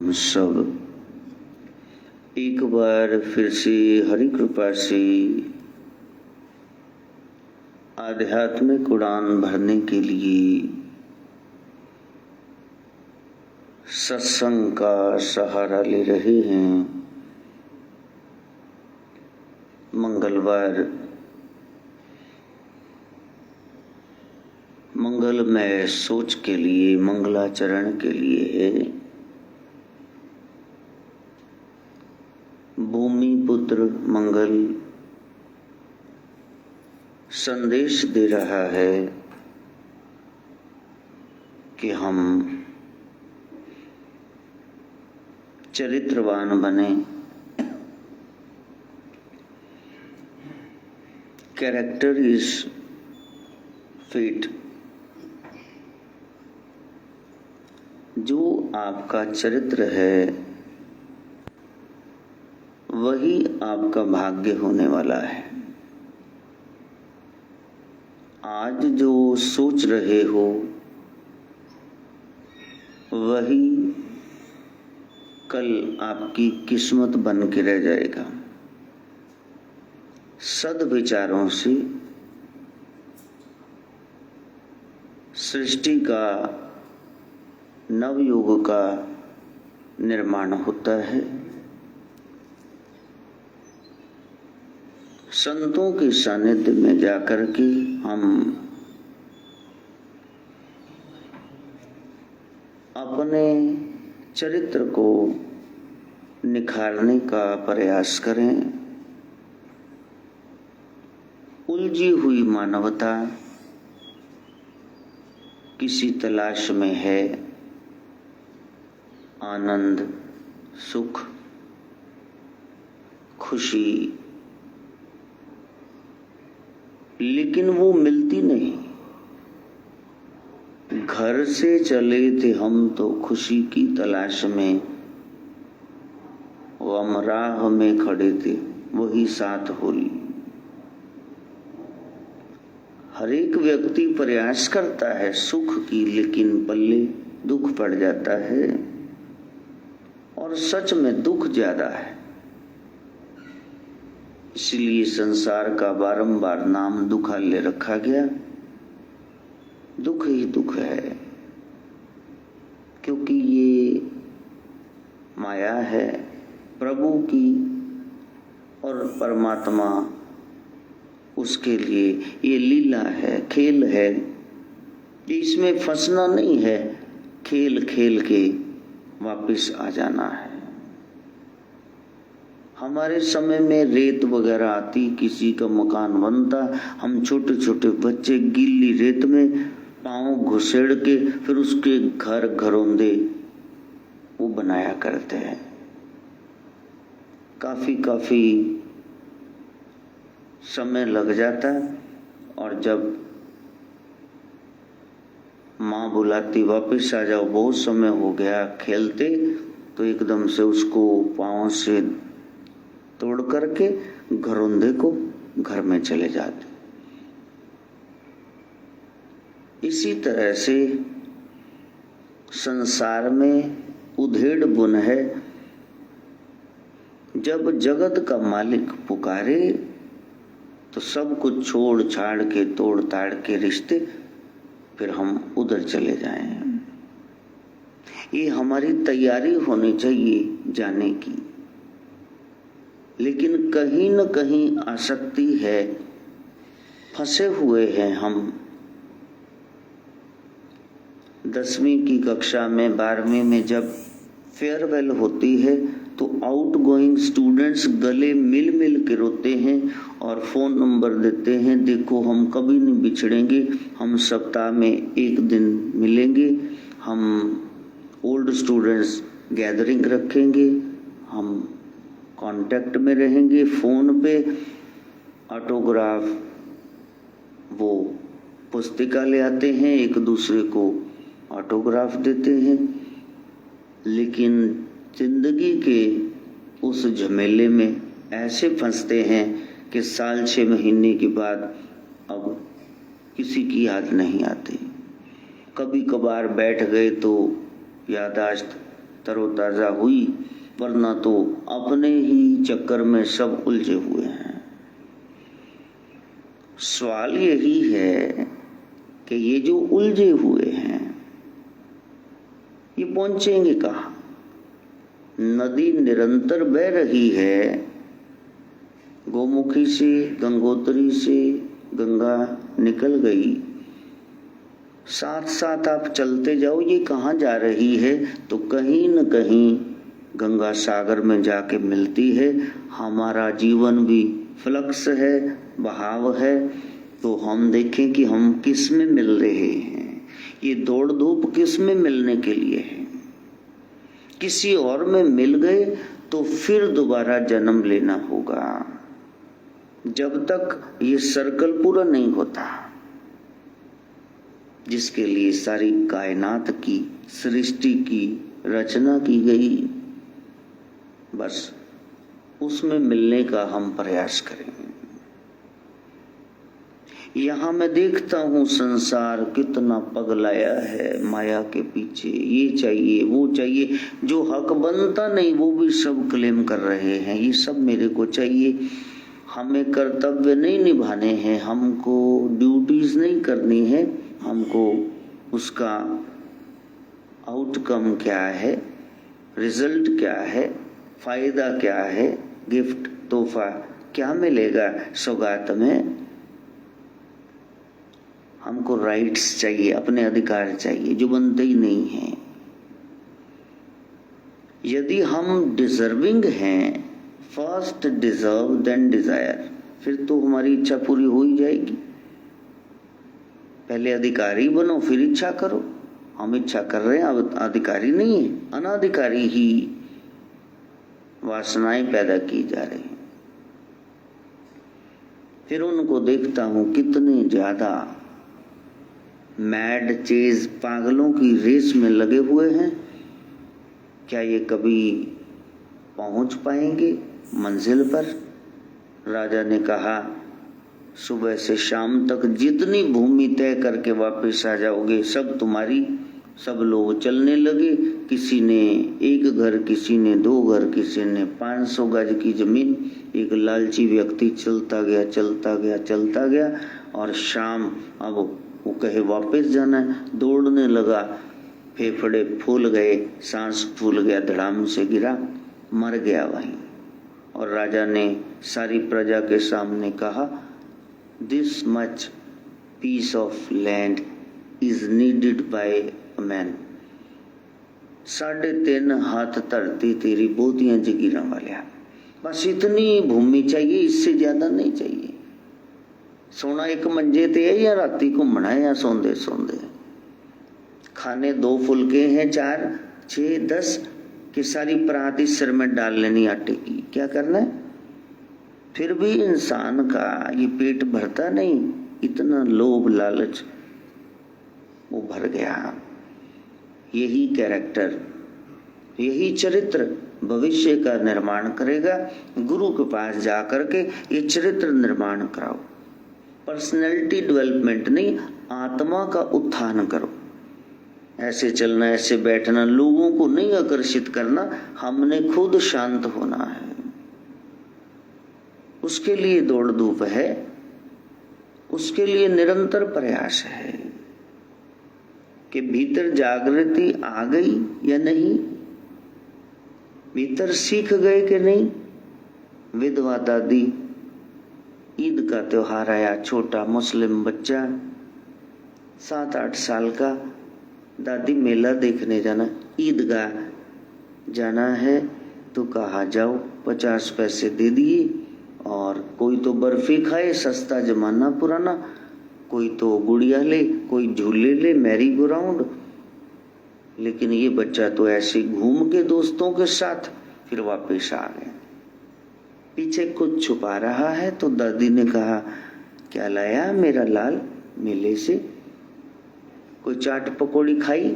हम सब एक बार फिर से हरि कृपा से आध्यात्मिक उड़ान भरने के लिए सत्संग का सहारा ले रहे हैं। मंगलवार मंगलमय सोच के लिए, मंगलाचरण के लिए है। भूमि पुत्र मंगल संदेश दे रहा है कि हम चरित्रवान बने, कैरेक्टर इज फेट। जो आपका चरित्र है वही आपका भाग्य होने वाला है। आज जो सोच रहे हो वही कल आपकी किस्मत बन के रह जाएगा। सद्विचारों से सृष्टि का नवयुग का निर्माण होता है। संतों के सानिध्य में जाकर के हम अपने चरित्र को निखारने का प्रयास करें। उलझी हुई मानवता किसी तलाश में है, आनंद, सुख, खुशी, लेकिन वो मिलती नहीं। घर से चले थे हम तो खुशी की तलाश में, वो हम राह में खड़े थे वही साथ होली। हर एक व्यक्ति प्रयास करता है सुख की, लेकिन पल्ले दुख पड़ जाता है। और सच में दुख ज्यादा है, इसलिए संसार का बारंबार नाम दुखालय रखा गया। दुख ही दुख है, क्योंकि ये माया है प्रभु की, और परमात्मा उसके लिए ये लीला है, खेल है। इसमें फंसना नहीं है, खेल खेल के वापिस आ जाना है। हमारे समय में रेत वगैरह आती, किसी का मकान बनता, हम छोटे छोटे बच्चे गीली रेत में पांव घुसेड़ के फिर उसके घर घरौंदे वो बनाया करते हैं। काफी समय लग जाता, और जब माँ बुलाती वापस आ जाओ, बहुत समय हो गया खेलते, तो एकदम से उसको पांव से तोड़ करके घरौंदे को घर में चले जाते। इसी तरह से संसार में उधेड़ बुन है। जब जगत का मालिक पुकारे तो सब कुछ छोड़ छाड़ के, तोड़ ताड़ के रिश्ते, फिर हम उधर चले जाएं। ये हमारी तैयारी होनी चाहिए जाने की। लेकिन कहीं न कहीं आसक्ति है, फंसे हुए हैं हम। 10वीं की कक्षा में, 12वीं में जब फेयरवेल होती है तो आउट गोइंग स्टूडेंट्स गले मिल मिल के रोते हैं और फोन नंबर देते हैं, देखो हम कभी नहीं बिछड़ेंगे, हम सप्ताह में एक दिन मिलेंगे, हम ओल्ड स्टूडेंट्स गैदरिंग रखेंगे, हम कांटेक्ट में रहेंगे, फोन पे ऑटोग्राफ, वो पुस्तिका ले आते हैं, एक दूसरे को ऑटोग्राफ देते हैं। लेकिन जिंदगी के उस झमेले में ऐसे फंसते हैं कि साल 6 महीने के बाद अब किसी की याद नहीं आती। कभी कभार बैठ गए तो यादाश्त तरोताजा हुई, वरना तो अपने ही चक्कर में सब उलझे हुए हैं। सवाल यही है कि ये जो उलझे हुए हैं ये पहुंचेंगे कहाँ? नदी निरंतर बह रही है, गोमुखी से, गंगोत्री से गंगा निकल गई, साथ साथ आप चलते जाओ, ये कहाँ जा रही है? तो कहीं न कहीं गंगा सागर में जाके मिलती है। हमारा जीवन भी फ्लक्स है, बहाव है, तो हम देखें कि हम किस में मिल रहे हैं। ये दौड़ धूप किस में मिलने के लिए है? किसी और में मिल गए तो फिर दोबारा जन्म लेना होगा, जब तक ये सर्कल पूरा नहीं होता, जिसके लिए सारी कायनात की सृष्टि की रचना की गई। बस उसमें मिलने का हम प्रयास करेंगे। यहाँ मैं देखता हूँ संसार कितना पगलाया है माया के पीछे, ये चाहिए वो चाहिए, जो हक बनता नहीं वो भी सब क्लेम कर रहे हैं, ये सब मेरे को चाहिए। हमें कर्तव्य नहीं निभाने हैं, हमको ड्यूटीज नहीं करनी है, हमको उसका आउटकम क्या है, रिजल्ट क्या है, फायदा क्या है, गिफ्ट तोहफा क्या मिलेगा सौगात में। हमको राइट्स चाहिए, अपने अधिकार चाहिए जो बनते ही नहीं हैं। यदि हम डिजर्विंग हैं, फर्स्ट डिजर्व देन डिजायर, फिर तो हमारी इच्छा पूरी हो ही जाएगी। पहले अधिकारी बनो फिर इच्छा करो। हम इच्छा कर रहे हैं, अब अधिकारी नहीं है, अनाधिकारी ही वासनाएं पैदा की जा रही हैं। फिर उनको देखता हूं कितने ज्यादा मैड चेज, पागलों की रेस में लगे हुए हैं। क्या ये कभी पहुंच पाएंगे मंजिल पर? राजा ने कहा, सुबह से शाम तक जितनी भूमि तय करके वापस आ जाओगे सब तुम्हारी। सब लोग चलने लगे, किसी ने एक घर, किसी ने 2 घर, किसी ने 500 गज की जमीन। एक लालची व्यक्ति चलता गया चलता गया चलता गया, और शाम अब वो कहे वापस जाना है, दौड़ने लगा, फेफड़े फूल गए, सांस फूल गया, धड़ाम से गिरा, मर गया वहीं। और राजा ने सारी प्रजा के सामने कहा, this much piece of land is needed by a man. 3.5 हाथ धरती तेरी बोतियां जगीरा वालिया, बस इतनी भूमि चाहिए, इससे ज्यादा नहीं चाहिए। सोना एक मंजे ते है या राती घूमना है या सोंदे सोंदे। खाने 2 फुलके हैं, 4, 6, 10 की सारी परात इस सिर में डाल लेनी आटे की, क्या करना है? फिर भी इंसान का ये पेट भरता नहीं, इतना लोभ लालच वो भर गया। यही कैरेक्टर, यही चरित्र भविष्य का निर्माण करेगा। गुरु के पास जाकर के ये चरित्र निर्माण कराओ। पर्सनैलिटी डेवलपमेंट नहीं, आत्मा का उत्थान करो। ऐसे चलना, ऐसे बैठना, लोगों को नहीं आकर्षित करना, हमने खुद शांत होना है। उसके लिए दौड़ धूप है, उसके लिए निरंतर प्रयास है कि भीतर जागृति आ गई या नहीं, भीतर सीख गए कि नहीं। विधवा दादी, ईद का त्योहार आया, छोटा मुस्लिम बच्चा 7-8 साल का, दादी मेला देखने जाना, ईदगाह जाना है, तो कहा जाओ, 50 पैसे दे दिए, और कोई तो बर्फी खाए, सस्ता जमाना पुराना, कोई तो गुड़िया ले, कोई झूले ले, मैरी गो राउंड। लेकिन ये बच्चा तो ऐसे घूम के दोस्तों के साथ फिर वापस आ गया। पीछे कुछ छुपा रहा है, तो दादी ने कहा, क्या लाया मेरा लाल मेले से? कोई चाट पकौड़ी खाई,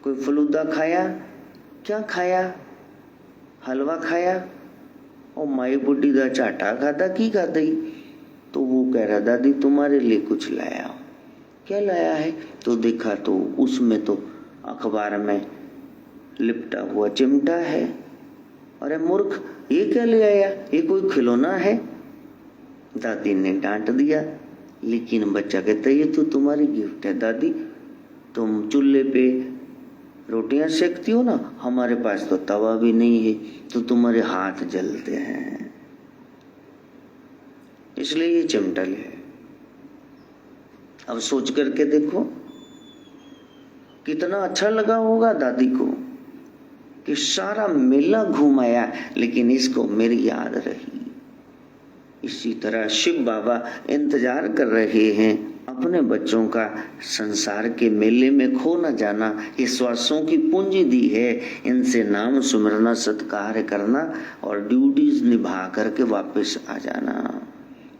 कोई फलूदा खाया, क्या खाया? हलवा खाया, और माई बुढ़ी दा चाटा खाता, की खाती? तो वो कह रहा, दादी तुम्हारे लिए कुछ लाया हूं। क्या लाया है? तो देखा तो उसमें तो अखबार में लिपटा हुआ चिमटा है। अरे मूर्ख, ये क्या ले आया, ये कोई खिलौना है। दादी ने डांट दिया, लेकिन बच्चा कहता ये तो तुम्हारी गिफ्ट है दादी, तुम चूल्हे पे रोटियां सेकती हो ना, हमारे पास तो तवा भी नहीं है, तो तुम्हारे हाथ जलते हैं, इसलिए ये चिमटा ले। अब सोच करके देखो कितना अच्छा लगा होगा दादी को कि सारा मेला घुमाया, लेकिन इसको मेरी याद रही। इसी तरह शिव बाबा इंतजार कर रहे हैं अपने बच्चों का संसार के मेले में खो न जाना। ये श्वासों की पूंजी दी है, इनसे नाम सुमिरना, सत्कार करना और ड्यूटीज निभा करके वापस आ जाना।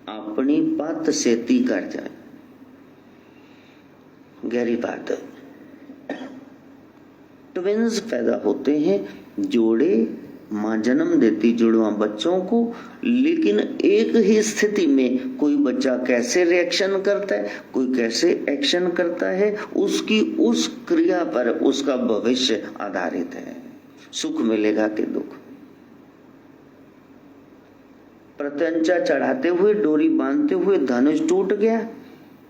अपनी बात सेती कर जाए, गहरी बात है। ट्विंस पैदा होते हैं, जोड़े, माँ जन्म देती जुड़वा बच्चों को, लेकिन एक ही स्थिति में कोई बच्चा कैसे रिएक्शन करता है, कोई कैसे एक्शन करता है, उसकी उस क्रिया पर उसका भविष्य आधारित है। सुख मिलेगा कि दुख। प्रत्यंचा चढ़ाते हुए, डोरी बांधते हुए धनुष टूट गया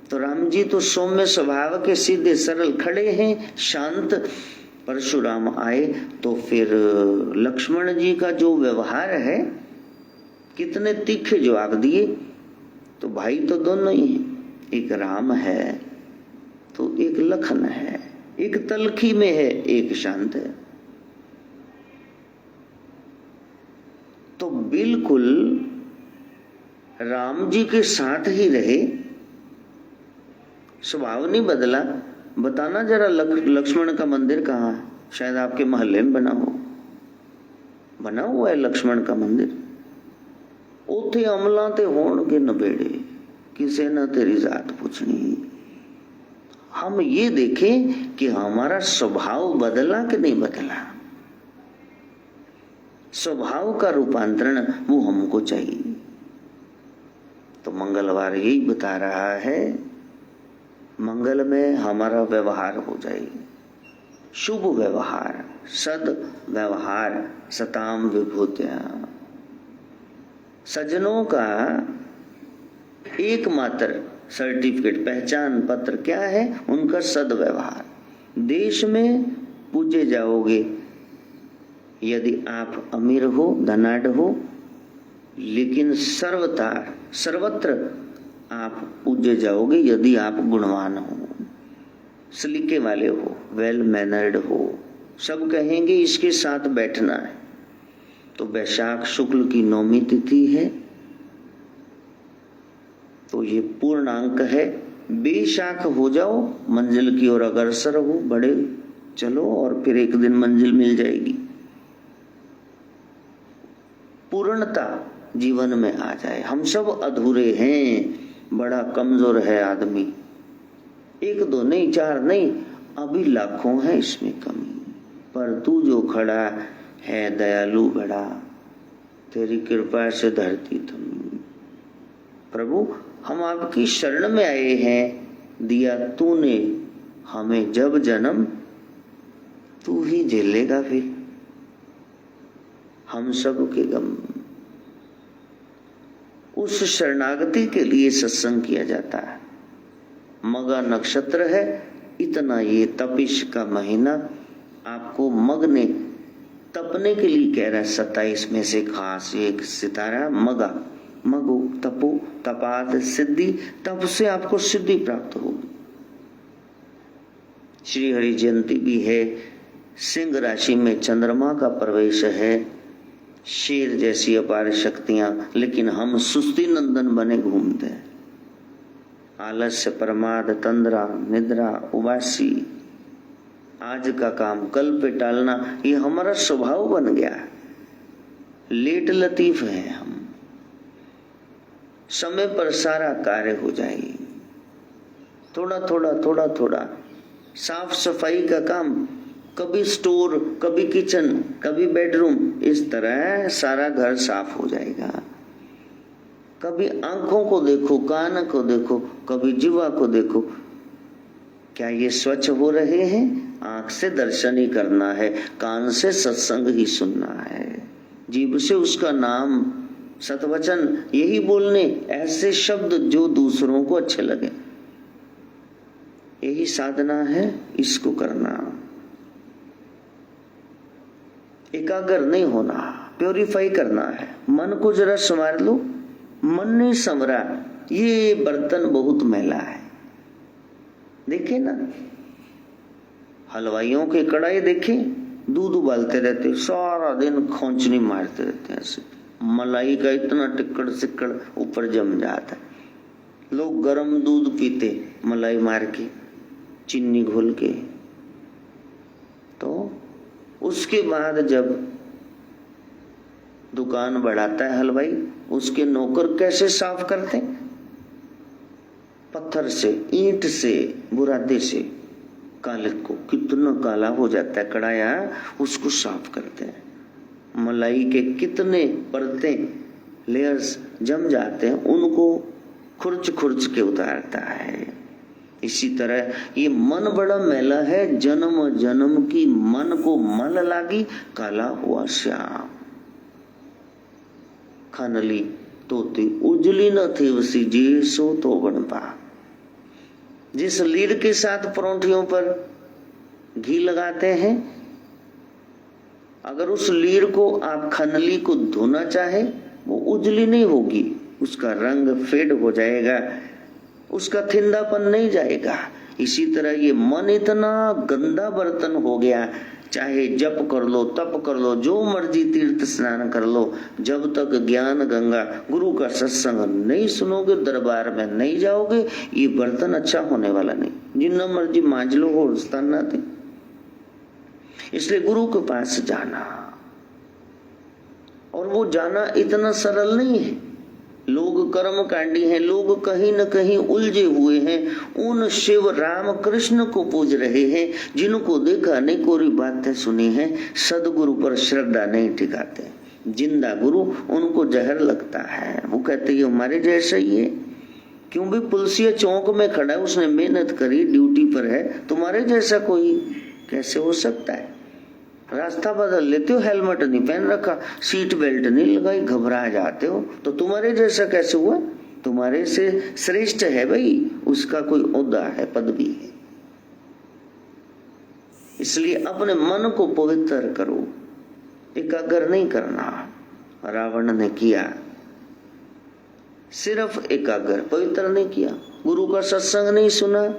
तो राम जी तो सौम्य स्वभाव के, सीधे सरल खड़े हैं, शांत। परशुराम आए तो फिर लक्ष्मण जी का जो व्यवहार है, कितने तीखे जवाब दिए। तो भाई तो दोनों ही हैं, एक राम है तो एक लखन है, एक तलखी में है, एक शांत है। तो बिल्कुल राम जी के साथ ही रहे, स्वभाव नहीं बदला। बताना जरा लक्ष्मण का मंदिर कहाँ है, शायद आपके मोहल्ले में बना हुआ है लक्ष्मण का मंदिर। उथे अमला ते होणगे नबेड़े, किसे न तेरी जात पूछनी। हम ये देखें कि हमारा स्वभाव बदला कि नहीं बदला। स्वभाव का रूपांतरण वो हमको चाहिए। तो मंगलवार यही बता रहा है, मंगल में हमारा व्यवहार हो जाए, शुभ व्यवहार, सद व्यवहार, सताम विभूतियां। सज्जनों का एकमात्र सर्टिफिकेट, पहचान पत्र क्या है, उनका सदव्यवहार। देश में पूजे जाओगे यदि आप अमीर हो, धनाढ्य हो, लेकिन सर्वत्र आप पूजे जाओगे यदि आप गुणवान हो, सलीके वाले हो, वेल मैनर्ड हो। सब कहेंगे इसके साथ बैठना है। तो वैशाख शुक्ल की नौमी तिथि है, तो ये पूर्णांक है। बेशाख हो जाओ, मंजिल की ओर अग्रसर हो, बड़े चलो और फिर एक दिन मंजिल मिल जाएगी। पूर्णता जीवन में आ जाए। हम सब अधूरे हैं, बड़ा कमजोर है आदमी, एक दो नहीं, चार नहीं, अभी लाखों है इसमें कमी। पर तू जो खड़ा है दयालु बड़ा, तेरी कृपा से धरती थमी। प्रभु हम आपकी शरण में आए हैं, दिया तूने हमें जब जन्म, तू ही झेलेगा फिर हम सब के गम। उस शरणागति के लिए सत्संग किया जाता है। मगा नक्षत्र है, इतना ये तपिश का महीना आपको मग ने तपने के लिए कह रहा है। 27 में से खास एक सितारा मगा, मगो तपो, तपाद सिद्धि, तप से आपको सिद्धि प्राप्त होगी। श्री हरि जयंती भी है, सिंह राशि में चंद्रमा का प्रवेश है, शेर जैसी अपार शक्तियां, लेकिन हम सुस्ती नंदन बने घूमते हैं। आलस्य, प्रमाद, तंद्रा, निद्रा, उबासी, आज का काम कल पे टालना, ये हमारा स्वभाव बन गया है। लेट लतीफ है हम, समय पर सारा कार्य हो जाए। थोड़ा थोड़ा साफ सफाई का काम, कभी स्टोर, कभी किचन, कभी बेडरूम, इस तरह सारा घर साफ हो जाएगा। कभी आंखों को देखो, कान को देखो, कभी जीवा को देखो, क्या ये स्वच्छ हो रहे हैं? आंख से दर्शन ही करना है, कान से सत्संग ही सुनना है, जीभ से उसका नाम सतवचन यही बोलने, ऐसे शब्द जो दूसरों को अच्छे लगे, यही साधना है, इसको करना। एकाग्र नहीं होना, प्योरीफाई करना है। मन को जरा संवार लो, मन नहीं संवरा, ये बर्तन बहुत मैला है। देखे ना हलवाइयों के कढ़ाई, देखे दूध उबालते रहते, सारा दिन खोंचनी मारते रहते हैं, ऐसे मलाई का इतना टिक्कड़ सिक्कड़ ऊपर जम जाता है। लोग गर्म दूध पीते मलाई मार के, चीनी घोल के। तो उसके बाद जब दुकान बढ़ाता है हलवाई, उसके नौकर कैसे साफ करते? पत्थर से, ईंट से, बुरादे से काले को, कितना काला हो जाता है कढ़ाया, उसको साफ करते हैं। मलाई के कितने परतें, लेयर्स जम जाते हैं, उनको खुर्च खुर्च के उतारता है। इसी तरह ये मन बड़ा मैला है, जन्म जन्म की मन को मल लागी, काला हुआ श्याम। खनली तोती उजली न थी वसी, जे सो तो बन पा। जिस लीड के साथ परोंठियों पर घी लगाते हैं, अगर उस लीड को आप खनली को धोना चाहे, वो उजली नहीं होगी, उसका रंग फेड हो जाएगा, उसका थिंदापन नहीं जाएगा। इसी तरह ये मन इतना गंदा बर्तन हो गया, चाहे जप कर लो, तप कर लो, जो मर्जी तीर्थ स्नान कर लो, जब तक ज्ञान गंगा गुरु का सत्संग नहीं सुनोगे, दरबार में नहीं जाओगे, ये बर्तन अच्छा होने वाला नहीं। जितना मर्जी मांझ लो, हो स्थान ना दे। इसलिए गुरु के पास जाना, और वो जाना इतना सरल नहीं है। लोग कर्म कांडी हैं, लोग कहीं न कहीं उलझे हुए हैं, उन शिव राम कृष्ण को पूज रहे हैं जिनको देखा नहीं, कोरी बातें सुनी हैं, सदगुरु पर श्रद्धा नहीं टिकाते। जिंदा गुरु उनको जहर लगता है, वो कहते हैं हमारे जैसा ही है। क्यों भी पुलसिया चौक में खड़ा है, उसने मेहनत करी, ड्यूटी पर है, तुम्हारे जैसा कोई कैसे हो सकता है? रास्ता बदल लेते हो, हेलमेट नहीं पहन रखा, सीट बेल्ट नहीं लगाई, घबरा जाते हो, तो तुम्हारे जैसा कैसे हुआ? तुम्हारे से श्रेष्ठ है भाई, उसका कोई ओहदा है, पदवी है। इसलिए अपने मन को पवित्र करो, एकाग्र नहीं करना। रावण ने किया, सिर्फ एकाग्र, पवित्र नहीं किया, गुरु का सत्संग नहीं सुना,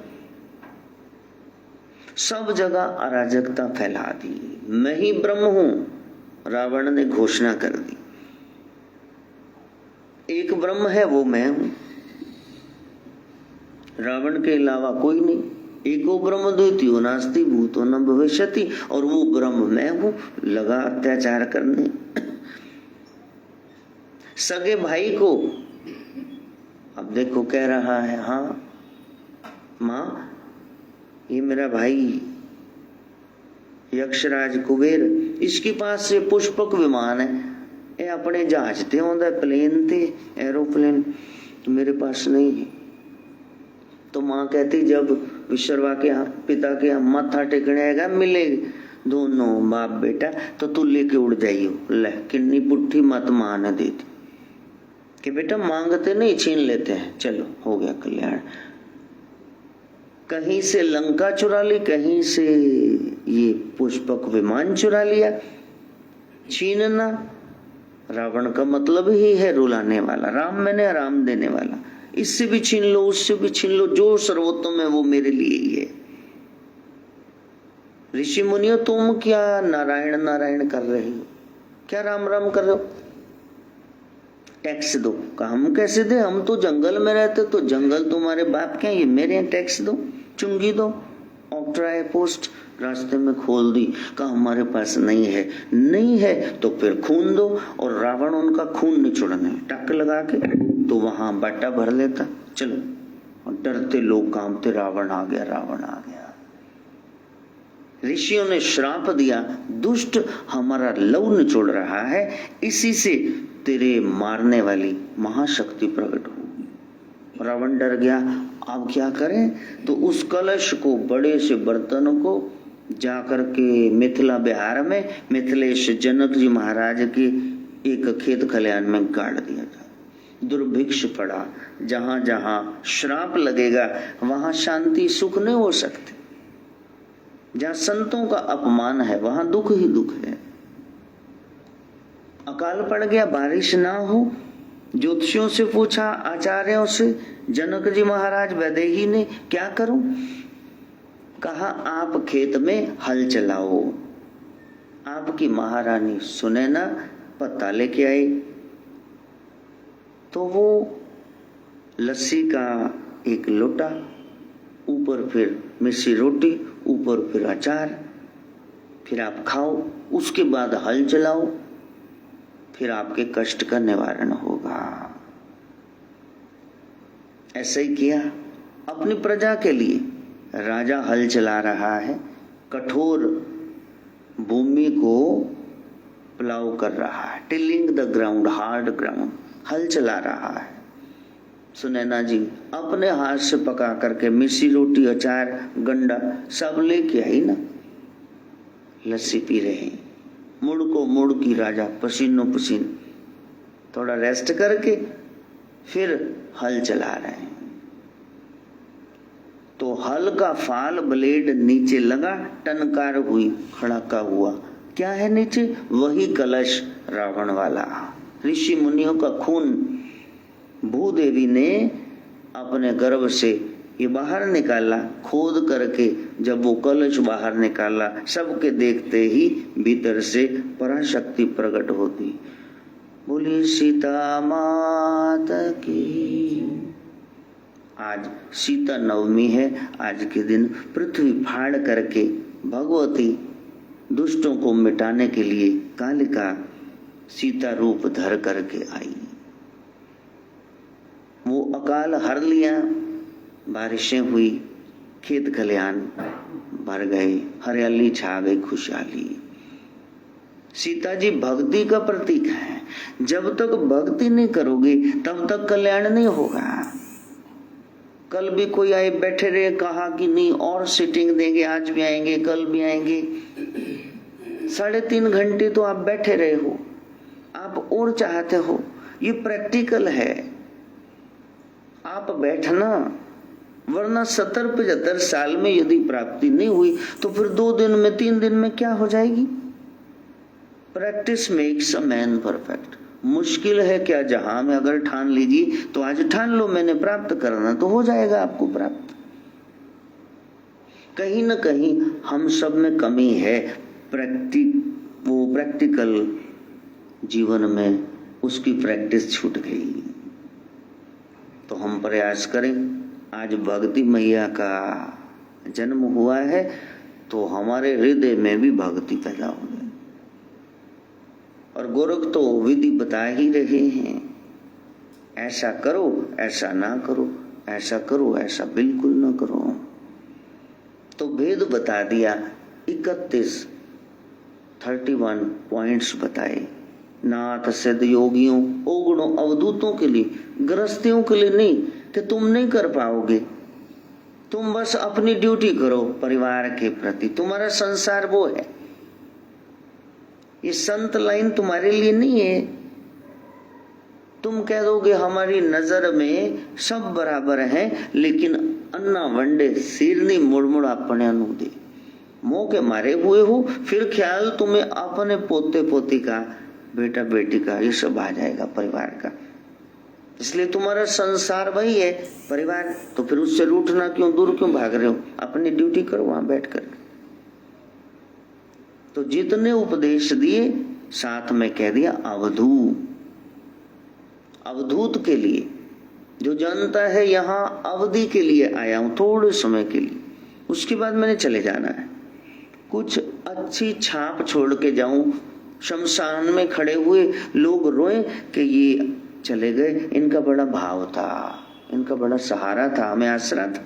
सब जगह अराजकता फैला दी। मैं ही ब्रह्म हूं, रावण ने घोषणा कर दी। एक ब्रह्म है, वो मैं हूं, रावण के अलावा कोई नहीं। एको ब्रह्म द्वितीयो नास्ति भूतो न भविष्यति, और वो ब्रह्म मैं हूं। लगा अत्याचार करने। सगे भाई को अब देखो कह रहा है, हाँ मां ये मेरा भाई यक्षराज कुबेर, इसके पास से पुष्पक विमान है, ये अपने जहाज ते होंदा, प्लेन ते एरोप्लेन, तो मेरे पास नहीं है। तो माँ कहती जब विश्ववा के पिता के माथा टेकने आएगा, मिले दोनों बाप बेटा, तो तू लेके उड़ जाइयो। ले किन्नी पुट्ठी मत माँ ने दी थी कि बेटा मांगते नहीं, छीन लेते हैं, चलो हो गया कल्याण। कहीं से लंका चुरा ली, कहीं से ये पुष्पक विमान चुरा लिया। छीनना रावण का मतलब ही है रुलाने वाला, राम मैंने आराम देने वाला। इससे भी छीन लो, उससे भी छीन लो, जो सर्वोत्तम है वो मेरे लिए ही है। ऋषि मुनियों तुम क्या नारायण नारायण कर रहे हो, क्या राम राम कर रहे हो? टैक्स दो। कहा हम कैसे दे, हम तो जंगल में रहते, तो जंगल तुम्हारे बाप के, ये मेरे हैं, टैक्स दो, चुंगी दो। ऑक्ट्राई पोस्ट रास्ते में खोल दी, कहा हमारे पास नहीं है, नहीं है तो फिर खून दो। और रावण उनका खून निचोड़ने टक लगा के तो वहां बाटा भर लेता। चलो, और डरते लोग कांपते, रावण आ गया, रावण आ गया। ऋषियों ने श्राप दिया, दुष्ट हमारा लव निचोड़ रहा है, इसी से तेरे मारने वाली महाशक्ति प्रकट होगी। रावण डर गया, अब क्या करें? तो उस कलश को, बड़े से बर्तन को जाकर के मिथिला बिहार में मिथिलेश जनक जी महाराज के एक खेत खलिहान में गाड़ दिया था। दुर्भिक्ष पड़ा, जहां जहां श्राप लगेगा वहां शांति सुख नहीं हो सकते। जहां संतों का अपमान है वहां दुख ही दुख है। अकाल पड़ गया, बारिश ना हो, ज्योतिषियों से पूछा, आचार्यों से, जनक जी महाराज वैदेही ने, क्या करूं? कहा आप खेत में हल चलाओ। आपकी महारानी सुनैना पत्ता लेके आई, तो वो लस्सी का एक लोटा, ऊपर फिर मिस्सी रोटी, ऊपर फिर अचार, फिर आप खाओ, उसके बाद हल चलाओ, फिर आपके कष्ट का निवारण होगा। ऐसा ही किया अपनी प्रजा के लिए। राजा हल चला रहा है, कठोर भूमि को प्लाव कर रहा है, tilling the ground, hard ground, हल चला रहा है। सुनैना जी अपने हाथ से पका करके मिस्सी रोटी, अचार, गंडा सब लेके आई ना, लस्सी पी रहे हैं। मुड़ को मुड़ की राजा पसीनो पसीन, थोड़ा रेस्ट करके फिर हल चला रहे हैं। तो हल का फाल ब्लेड नीचे लगा, टनकार हुई, खड़ाका हुआ। क्या है नीचे? वही कलश रावण वाला, ऋषि मुनियों का खून। भूदेवी ने अपने गर्भ से ये बाहर निकाला, खोद करके जब वो कलश बाहर निकाला, सबके देखते ही भीतर से पराशक्ति प्रकट होती। बोली सीता माता की। आज सीता नवमी है। आज के दिन पृथ्वी फाड़ करके भगवती दुष्टों को मिटाने के लिए कालिका सीता रूप धर करके आई। वो अकाल हर लिया, बारिशें हुई, खेत खलिहान भर गए, हरियाली छा गई, खुशहाली। सीता जी भक्ति का प्रतीक है। जब तक भक्ति नहीं करोगे तब तक कल्याण नहीं होगा। कल भी कोई आए बैठे रहे, कहा कि नहीं और सीटिंग देंगे, आज भी आएंगे, कल भी आएंगे। 3.5 घंटे तो आप बैठे रहे हो, आप और चाहते हो। ये प्रैक्टिकल है, आप बैठना। वरना 70-75 साल में यदि प्राप्ति नहीं हुई तो फिर 2 दिन में 3 दिन में क्या हो जाएगी? Practice makes a man perfect. मुश्किल है क्या जहां में अगर ठान लीजिए तो आज ठान लो मैंने प्राप्त करना, तो हो जाएगा आपको प्राप्त। कहीं ना कहीं हम सब में कमी है, प्रैक्टिकल जीवन में उसकी प्रैक्टिस छूट गई। तो हम प्रयास करें। आज भक्ति मैया का जन्म हुआ है तो हमारे हृदय में भी भक्ति पैदा हो गई। और गोरख तो विधि बता ही रहे हैं, ऐसा करो, ऐसा ना करो, ऐसा करो, ऐसा बिल्कुल ना करो। तो भेद बता दिया। 31 पॉइंट्स बताए। नाथ सिद्ध योगियों, ओगुणों, अवधूतों के लिए, गृहस्थियों के लिए नहीं कि तुम नहीं कर पाओगे। तुम बस अपनी ड्यूटी करो परिवार के प्रति, तुम्हारा संसार वो है। ये संत लाइन तुम्हारे लिए नहीं है। तुम कह दोगे हमारी नजर में सब बराबर हैं, लेकिन अन्ना वंडे सिरनी मुड़मुड़ अपने अनु दे, मोह के मारे हुए हो, फिर ख्याल तुम्हें अपने पोते पोती का, बेटा बेटी का, ये सब आ जाएगा परिवार का। इसलिए तुम्हारा संसार वही है परिवार, तो फिर उससे रूठना क्यों, दूर क्यों भाग रहे हो? अपनी ड्यूटी करो वहां बैठ कर। तो जितने उपदेश दिए साथ में कह दिया अवधूत के लिए, जो जानता है यहाँ अवधि के लिए आया हूं, थोड़े समय के लिए, उसके बाद मैंने चले जाना है। कुछ अच्छी छाप छोड़ के जाऊं, शमशान में खड़े हुए लोग रोए कि ये चले गए, इनका बड़ा भाव था, इनका बड़ा सहारा था, हमें आसरा था।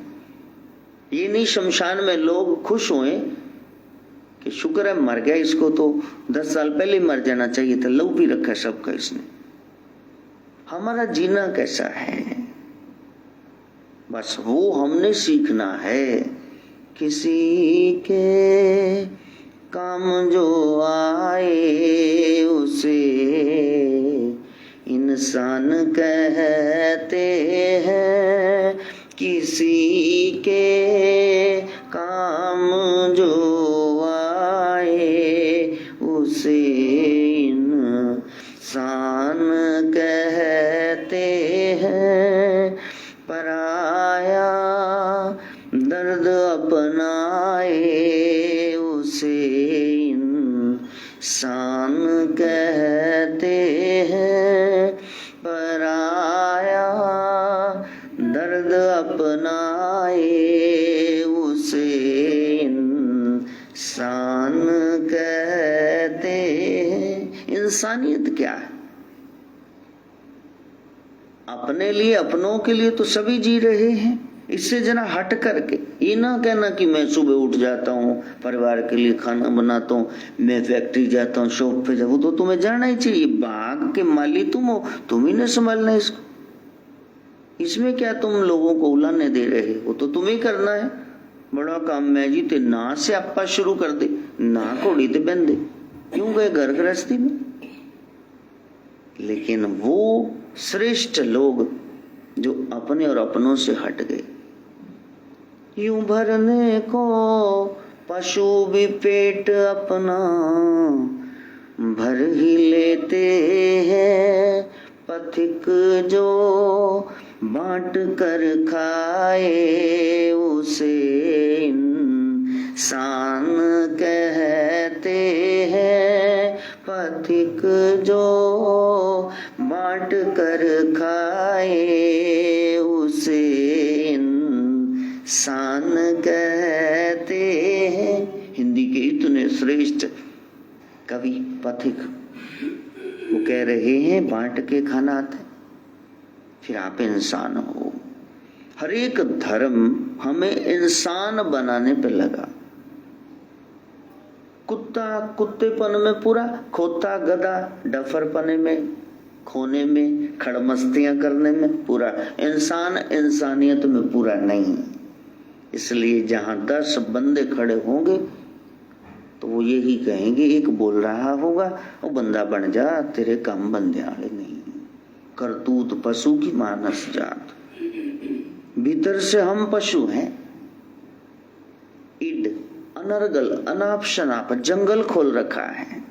ये नहीं शमशान में लोग खुश हुए कि शुक्र है मर गया, इसको तो 10 साल पहले मर जाना चाहिए था, लहू पी रखा सबका इसने। हमारा जीना कैसा है, बस वो हमने सीखना है। किसी के काम जो आए उसे इंसान कहते हैं। किसी के काम जो आए उसे इंसान कहते हैं। पराया दर्द अपनाए उसे इंसान कहते हैं। पराया दर्द अपनाए उसे इंसान कहते हैं। इंसानियत क्या है? अपने लिए, अपनों के लिए तो सभी जी रहे हैं। इससे जना हट करके ये ना कहना कि मैं सुबह उठ जाता हूँ, परिवार के लिए खाना बनाता हूँ, मैं फैक्ट्री जाता हूँ, शॉप पे जाऊँ, तो तुम्हें जाना ही चाहिए। बाग के माली तुम हो, तुम ही ने संभालना है इसको। इसमें क्या तुम लोगों को उलाने दे रहे हो? तो तुम्हें करना है। बड़ा काम मैं जी ते ना से आपा शुरू कर दे, ना घोड़ी ते बंदे क्यों गए घर गृहस्थी में। लेकिन वो श्रेष्ठ लोग जो अपने और अपनों से हट गए। यूं भरने को पशु भी पेट अपना भर ही लेते हैं। पथिक जो बांट कर खाए उसे इंसान कहते हैं। पथिक जो बांट कर खाए उसे इंसान कहते हैं। हिंदी के इतने श्रेष्ठ कवि पथिक वो कह रहे हैं बांट के खाना आता है, फिर आप इंसान हो। हर एक धर्म हमें इंसान बनाने पे लगा। कुत्ता कुत्तेपन में पूरा, खोता गधा डफरपने में, खोने में, खड़मस्तियां करने में पूरा। इंसान इंसानियत में पूरा नहीं। इसलिए जहां 10 बंदे खड़े होंगे तो वो यही कहेंगे, एक बोल रहा होगा वो बंदा बन जा, तेरे काम बंदे आड़े नहीं। करतूत पशु की मानस जात, भीतर से हम पशु हैं। इड अनर्गल अनाप शनाप जंगल खोल रखा है।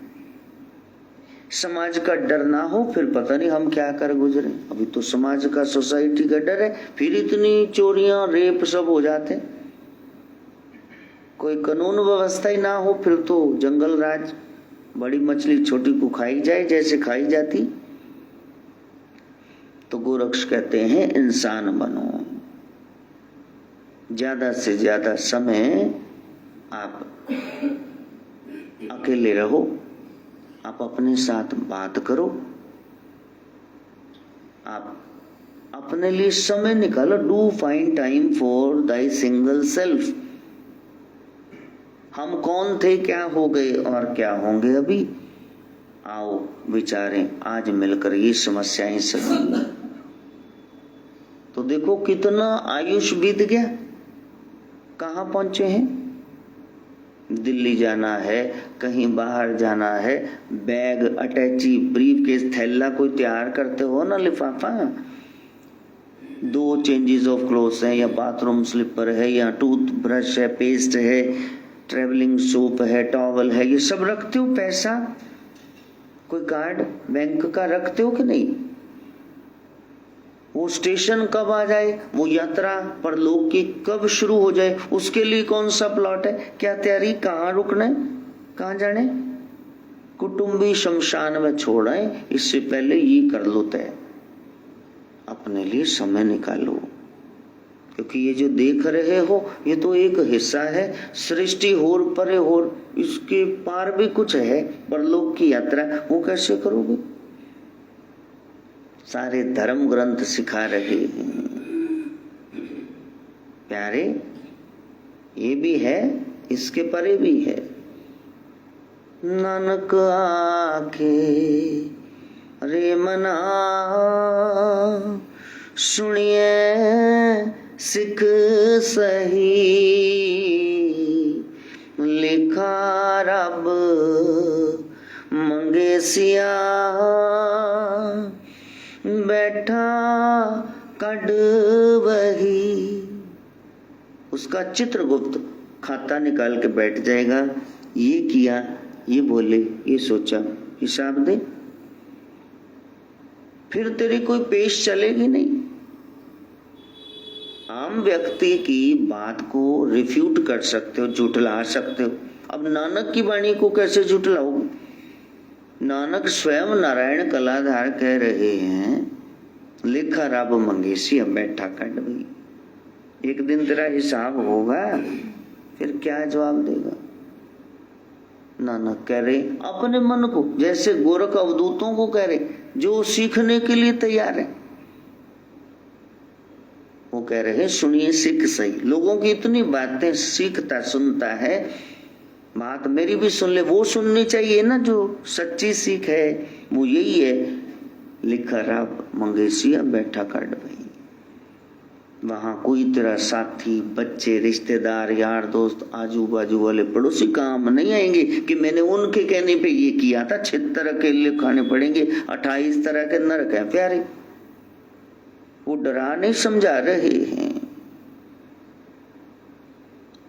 समाज का डर ना हो फिर पता नहीं हम क्या कर गुजरे। अभी तो समाज का, सोसाइटी का डर है, फिर इतनी चोरियां रेप सब हो जाते। कोई कानून व्यवस्था ही ना हो फिर तो जंगल राज, बड़ी मछली छोटी को खाई जाए जैसे खाई जाती। तो गोरक्ष कहते हैं इंसान बनो। ज्यादा से ज्यादा समय आप अकेले रहो, आप अपने साथ बात करो, आप अपने लिए समय निकालो। Do find time for thy single self. हम कौन थे, क्या हो गए और क्या होंगे अभी, आओ विचारें आज मिलकर ये समस्याएं सभी। तो देखो कितना आयुष बीत गया, कहाँ पहुंचे हैं। दिल्ली जाना है, कहीं बाहर जाना है, बैग अटैची ब्रीफ केस थैला कोई तैयार करते हो ना, लिफाफा, 2 चेंजेस ऑफ क्लोथ्स है, या बाथरूम स्लीपर है, या टूथब्रश है, पेस्ट है, ट्रेवलिंग सोप है, टॉवल है, ये सब रखते हो। पैसा, कोई कार्ड बैंक का रखते हो कि नहीं। वो स्टेशन कब आ जाए, वो यात्रा परलोक की कब शुरू हो जाए, उसके लिए कौन सा प्लॉट है, क्या तैयारी, कहाँ रुकना है, कहाँ जाने। कुटुंबी शमशान में छोड़े, इससे पहले ये कर लो तय, अपने लिए समय निकालो। क्योंकि ये जो देख रहे हो ये तो एक हिस्सा है, सृष्टि होर परे होर, इसके पार भी कुछ है, परलोक की यात्रा, वो कैसे करोगे। सारे धर्म ग्रंथ सिखा रहे हैं प्यारे, ये भी है, इसके परे भी है। नानक आखे रे मना सुनिए सिख सही, मंगेसिया बैठा कड वही। उसका चित्रगुप्त खाता निकाल के बैठ जाएगा, ये किया, ये बोले, ये सोचा, हिसाब दे। फिर तेरी कोई पेश चलेगी नहीं। आम व्यक्ति की बात को रिफ्यूट कर सकते हो, झुठला सकते हो। अब नानक की वाणी को कैसे झुठलाओगे? नानक स्वयं नारायण कलाधार कह रहे हैं, लिखा रब मंगेसिया बैठा कड वही। एक दिन तेरा हिसाब होगा, फिर क्या जवाब देगा? नानक कह रहे अपने मन को, जैसे गोरख अवधूतों को कह रहे, जो सीखने के लिए तैयार है। वो कह रहे सुनिए सिख सही। लोगों की इतनी बातें सीखता सुनता है, बात मेरी भी सुन ले। वो सुननी चाहिए ना जो सच्ची सीख है, वो यही है, लिखा रब मंगेसिया बैठा कड वही। वहां कोई तेरा साथी, बच्चे, रिश्तेदार, यार दोस्त, आजू बाजू वाले पड़ोसी काम नहीं आएंगे कि मैंने उनके कहने पे ये किया था। 6 तरह के लिए खाने पड़ेंगे, 28 तरह के नरक है प्यारे। वो डरा नहीं समझा रहे हैं।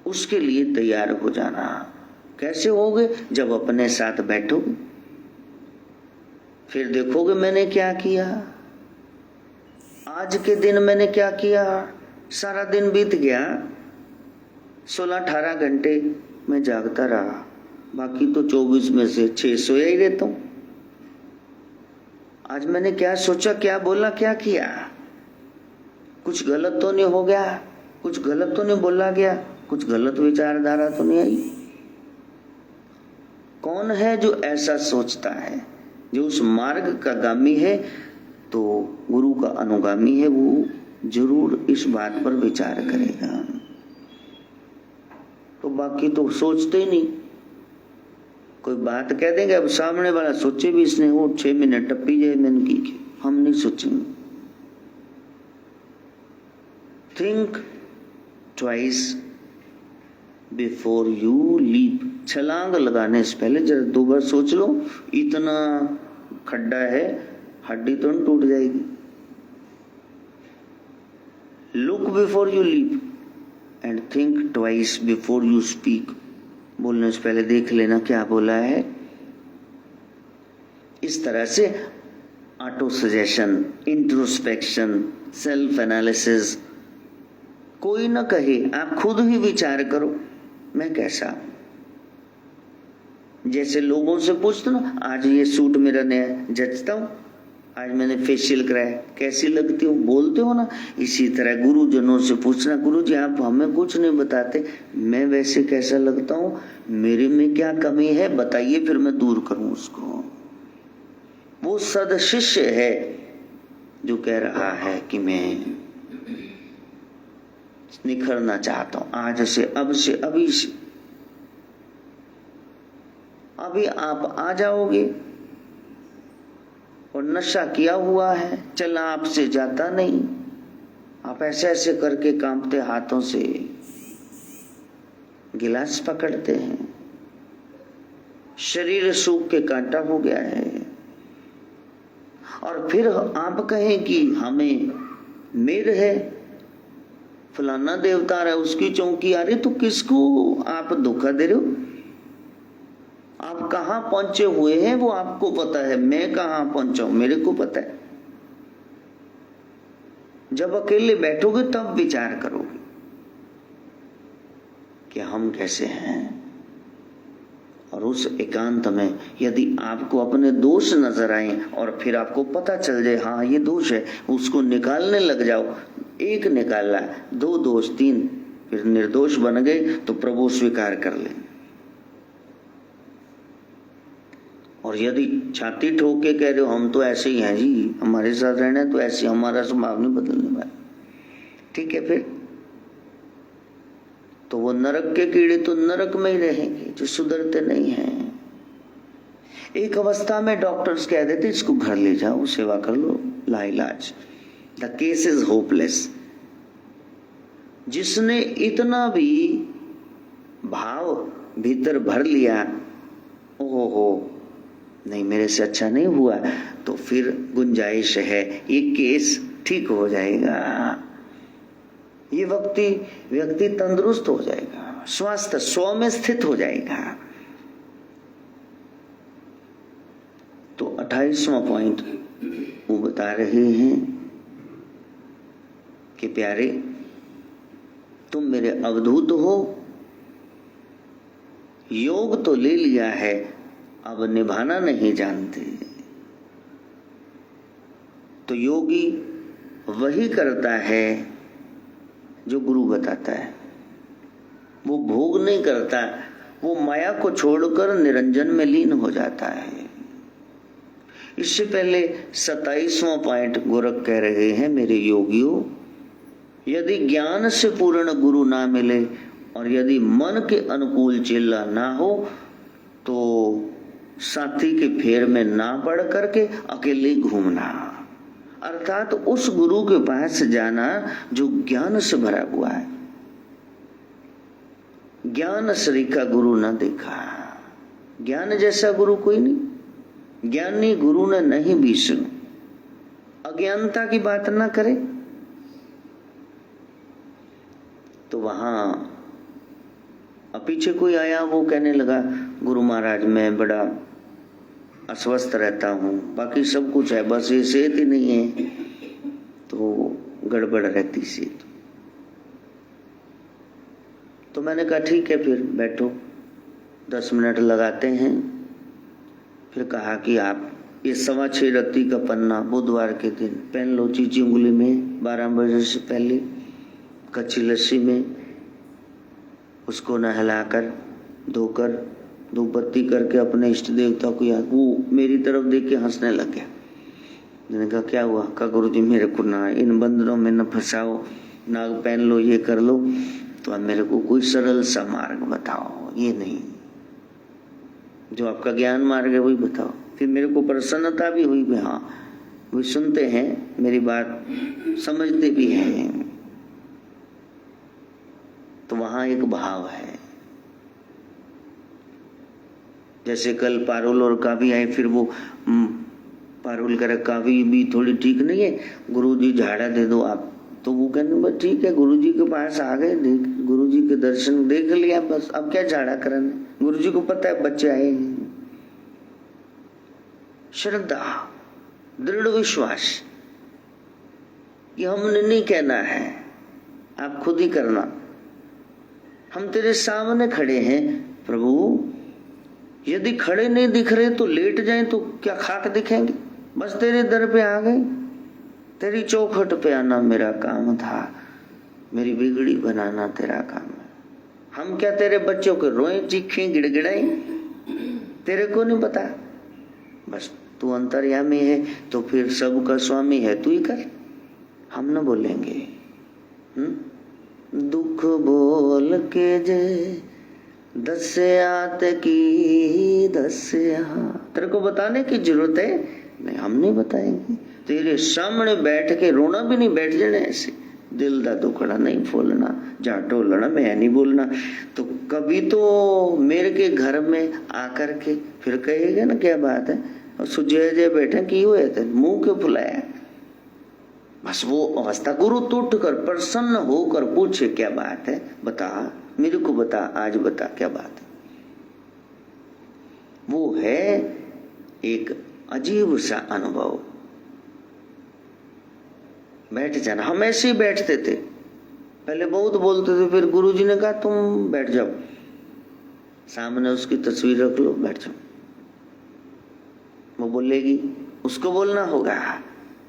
उसके लिए तैयार हो जाना। कैसे होगे? जब अपने साथ बैठोगे, फिर देखोगे मैंने क्या किया, आज के दिन मैंने क्या किया। सारा दिन बीत गया, 16-18 घंटे मैं जागता रहा, बाकी तो 24 में से 6 सोया ही रहता हूं। आज मैंने क्या सोचा, क्या बोला, क्या किया? कुछ गलत तो नहीं हो गया, कुछ गलत तो नहीं बोला गया, कुछ गलत विचारधारा तो नहीं आई। कौन है जो ऐसा सोचता है? जो उस मार्ग का गामी है, तो गुरु का अनुगामी है, वो जरूर इस बात पर विचार करेगा। तो बाकी तो सोचते ही नहीं। कोई बात कह देंगे, अब सामने वाला सोचे भी इसने, वो 6 मिनट टप्पी जाए मैंने की, हम नहीं सोचेंगे। Think twice before you leap. छलांग लगाने से पहले जरा 2 बार सोच लो। इतना खड्डा है, हड्डी तो नहीं टूट जाएगी। Look before you leap and think twice before you speak. बोलने से पहले देख लेना क्या बोला है। इस तरह से auto suggestion, introspection, self analysis, कोई ना कहे, आप खुद ही विचार करो मैं कैसा हूं। जैसे लोगों से पूछते ना, आज ये सूट मेरा नया जचता हूं, आज मैंने फेशियल कराया, कैसी लगती हूँ, बोलते हो ना। इसी तरह गुरुजनों से पूछना, गुरुजी आप हमें कुछ नहीं बताते, मैं वैसे कैसा लगता हूँ, मेरे में क्या कमी है बताइए, फिर मैं दूर करूं उसको। वो सदशिष्य है जो कह रहा है कि मैं निखरना चाहता हूं, आज से, अब से, अभी से। अभी आप आ जाओगे और नशा किया हुआ है, चला आपसे जाता नहीं। आप ऐसे ऐसे करके कांपते हाथों से गिलास पकड़ते हैं, शरीर सूख के कांटा हो गया है। और फिर आप कहें कि हमें मेर है, फलाना देवता है, उसकी चौकी आ रही, तो किसको आप धोखा दे रहे हो? आप कहां पहुंचे हुए हैं वो आपको पता है, मैं कहां पहुंचा हूं मेरे को पता है। जब अकेले बैठोगे तब विचार करोगे कि हम कैसे हैं। और उस एकांत में यदि आपको अपने दोष नजर आए और फिर आपको पता चल जाए हाँ ये दोष है, उसको निकालने लग जाओ। 1 निकाला, 2 दोष, 3, फिर निर्दोष बन गए तो प्रभु स्वीकार कर ले। और यदि छाती ठोक के कह रहे हो हम तो ऐसे ही हैं जी, हमारे साथ रहना है तो ऐसे, हमारा स्वभाव नहीं बदलने वाला, ठीक है, फिर तो वो नरक के कीड़े तो नरक में ही रहेंगे जो सुधरते नहीं हैं। एक अवस्था में डॉक्टर्स कह देते इसको घर ले जाओ, सेवा कर लो, लाइलाज, द केस इज होपलेस। जिसने इतना भी भाव भीतर भर लिया, ओहो, नहीं मेरे से अच्छा नहीं हुआ, तो फिर गुंजाइश है, ये केस ठीक हो जाएगा, ये व्यक्ति तंदुरुस्त हो जाएगा, स्वास्थ्य 100 में स्थित हो जाएगा। तो 28वां पॉइंट वो बता रहे हैं कि प्यारे तुम मेरे अवधूत हो, योग तो ले लिया है, अब निभाना नहीं जानते। तो योगी वही करता है जो गुरु बताता है, वो भोग नहीं करता, वो माया को छोड़कर निरंजन में लीन हो जाता है। इससे पहले 27वां पॉइंट गोरख कह रहे हैं, मेरे योगियों, यदि ज्ञान से पूर्ण गुरु ना मिले और यदि मन के अनुकूल चेला ना हो तो साथी के फेर में ना पड़ करके अकेले घूमना, अर्थात उस गुरु के पास जाना जो ज्ञान से भरा हुआ है। ज्ञान श्री का गुरु न देखा, ज्ञान जैसा गुरु कोई नहीं, ज्ञानी गुरु ने नहीं भी सुन, अज्ञानता की बात ना करे। तो वहां पीछे कोई आया, वो कहने लगा गुरु महाराज मैं बड़ा अस्वस्थ रहता हूँ, बाकी सब कुछ है, बस ये सेहत ही नहीं है, तो गड़बड़ रहती सेहत। तो मैंने कहा ठीक है फिर बैठो, 10 मिनट लगाते हैं। फिर कहा कि आप ये 6:15 रत्ती का पन्ना बुधवार के दिन पहन लो चीची उंगली में, 12 बजे से पहले कच्ची लस्सी में, उसको नहलाकर धोकर धूपबत्ती करके अपने इष्ट देवता को याद। वो मेरी तरफ देख के हंसने लग गया। मैंने कहा क्या हुआ? कहा गुरुजी मेरे को ना इन बंधनों में न फंसाओ, नाग पहन लो, ये कर लो, तो अब मेरे को कोई सरल सा मार्ग बताओ, ये नहीं जो आपका ज्ञान मार्ग है वही बताओ। फिर मेरे को प्रसन्नता भी हुई भी हाँ वो सुनते हैं, मेरी बात समझते भी हैं। तो वहां एक भाव है, जैसे कल पारुल और कावी आए, फिर वो पारुल करे कावी भी थोड़ी ठीक नहीं है, गुरुजी झाड़ा दे दो आप, तो वो कहने बस ठीक है, गुरुजी के पास आ गए, गुरुजी के दर्शन देख लिया, बस अब क्या झाड़ा कराने, गुरुजी को पता है बच्चे आए। श्रद्धा, दृढ़ विश्वास, ये हमने नहीं कहना है, आप खुद ही करना। हम तेरे सामने खड़े हैं प्रभु, यदि खड़े नहीं दिख रहे तो लेट जाएं तो क्या खाक दिखेंगे? बस तेरे दर पे आ गए, तेरी चौखट पे आना मेरा काम था, मेरी बिगड़ी बनाना तेरा काम है। हम क्या तेरे बच्चों के रोए चीखें गिड़गिड़ाएं? तेरे को नहीं पता, बस तू अंतर्यामी है तो फिर सबका स्वामी है, तू ही कर, हम न बोलेंगे। दुख बोल के जे दस्यात की दस्या, तेरे को बताने की जरूरत है नहीं, हम नहीं बताएंगे। तेरे सामने बैठ के रोना भी नहीं, बैठ जाने ऐसे, दिल दा दुखड़ा नहीं फूलना, जा टोलना, मैं नहीं बोलना। तो कभी तो मेरे के घर में आकर के फिर कहेगा ना क्या बात है, और सुजय जय बैठे की हुए थे, मुंह क्यों फुलाया? बस वो अवस्था, गुरु टूट कर प्रसन्न होकर पूछे क्या बात है, बता मेरे को, बता आज बता क्या बात है। वो है एक अजीब सा अनुभव। बैठ जाना, हम ऐसे ही बैठते थे, पहले बहुत बोलते थे, फिर गुरुजी ने कहा तुम बैठ जाओ, सामने उसकी तस्वीर रख लो, बैठ जाओ। वो बोलेगी, उसको बोलना होगा,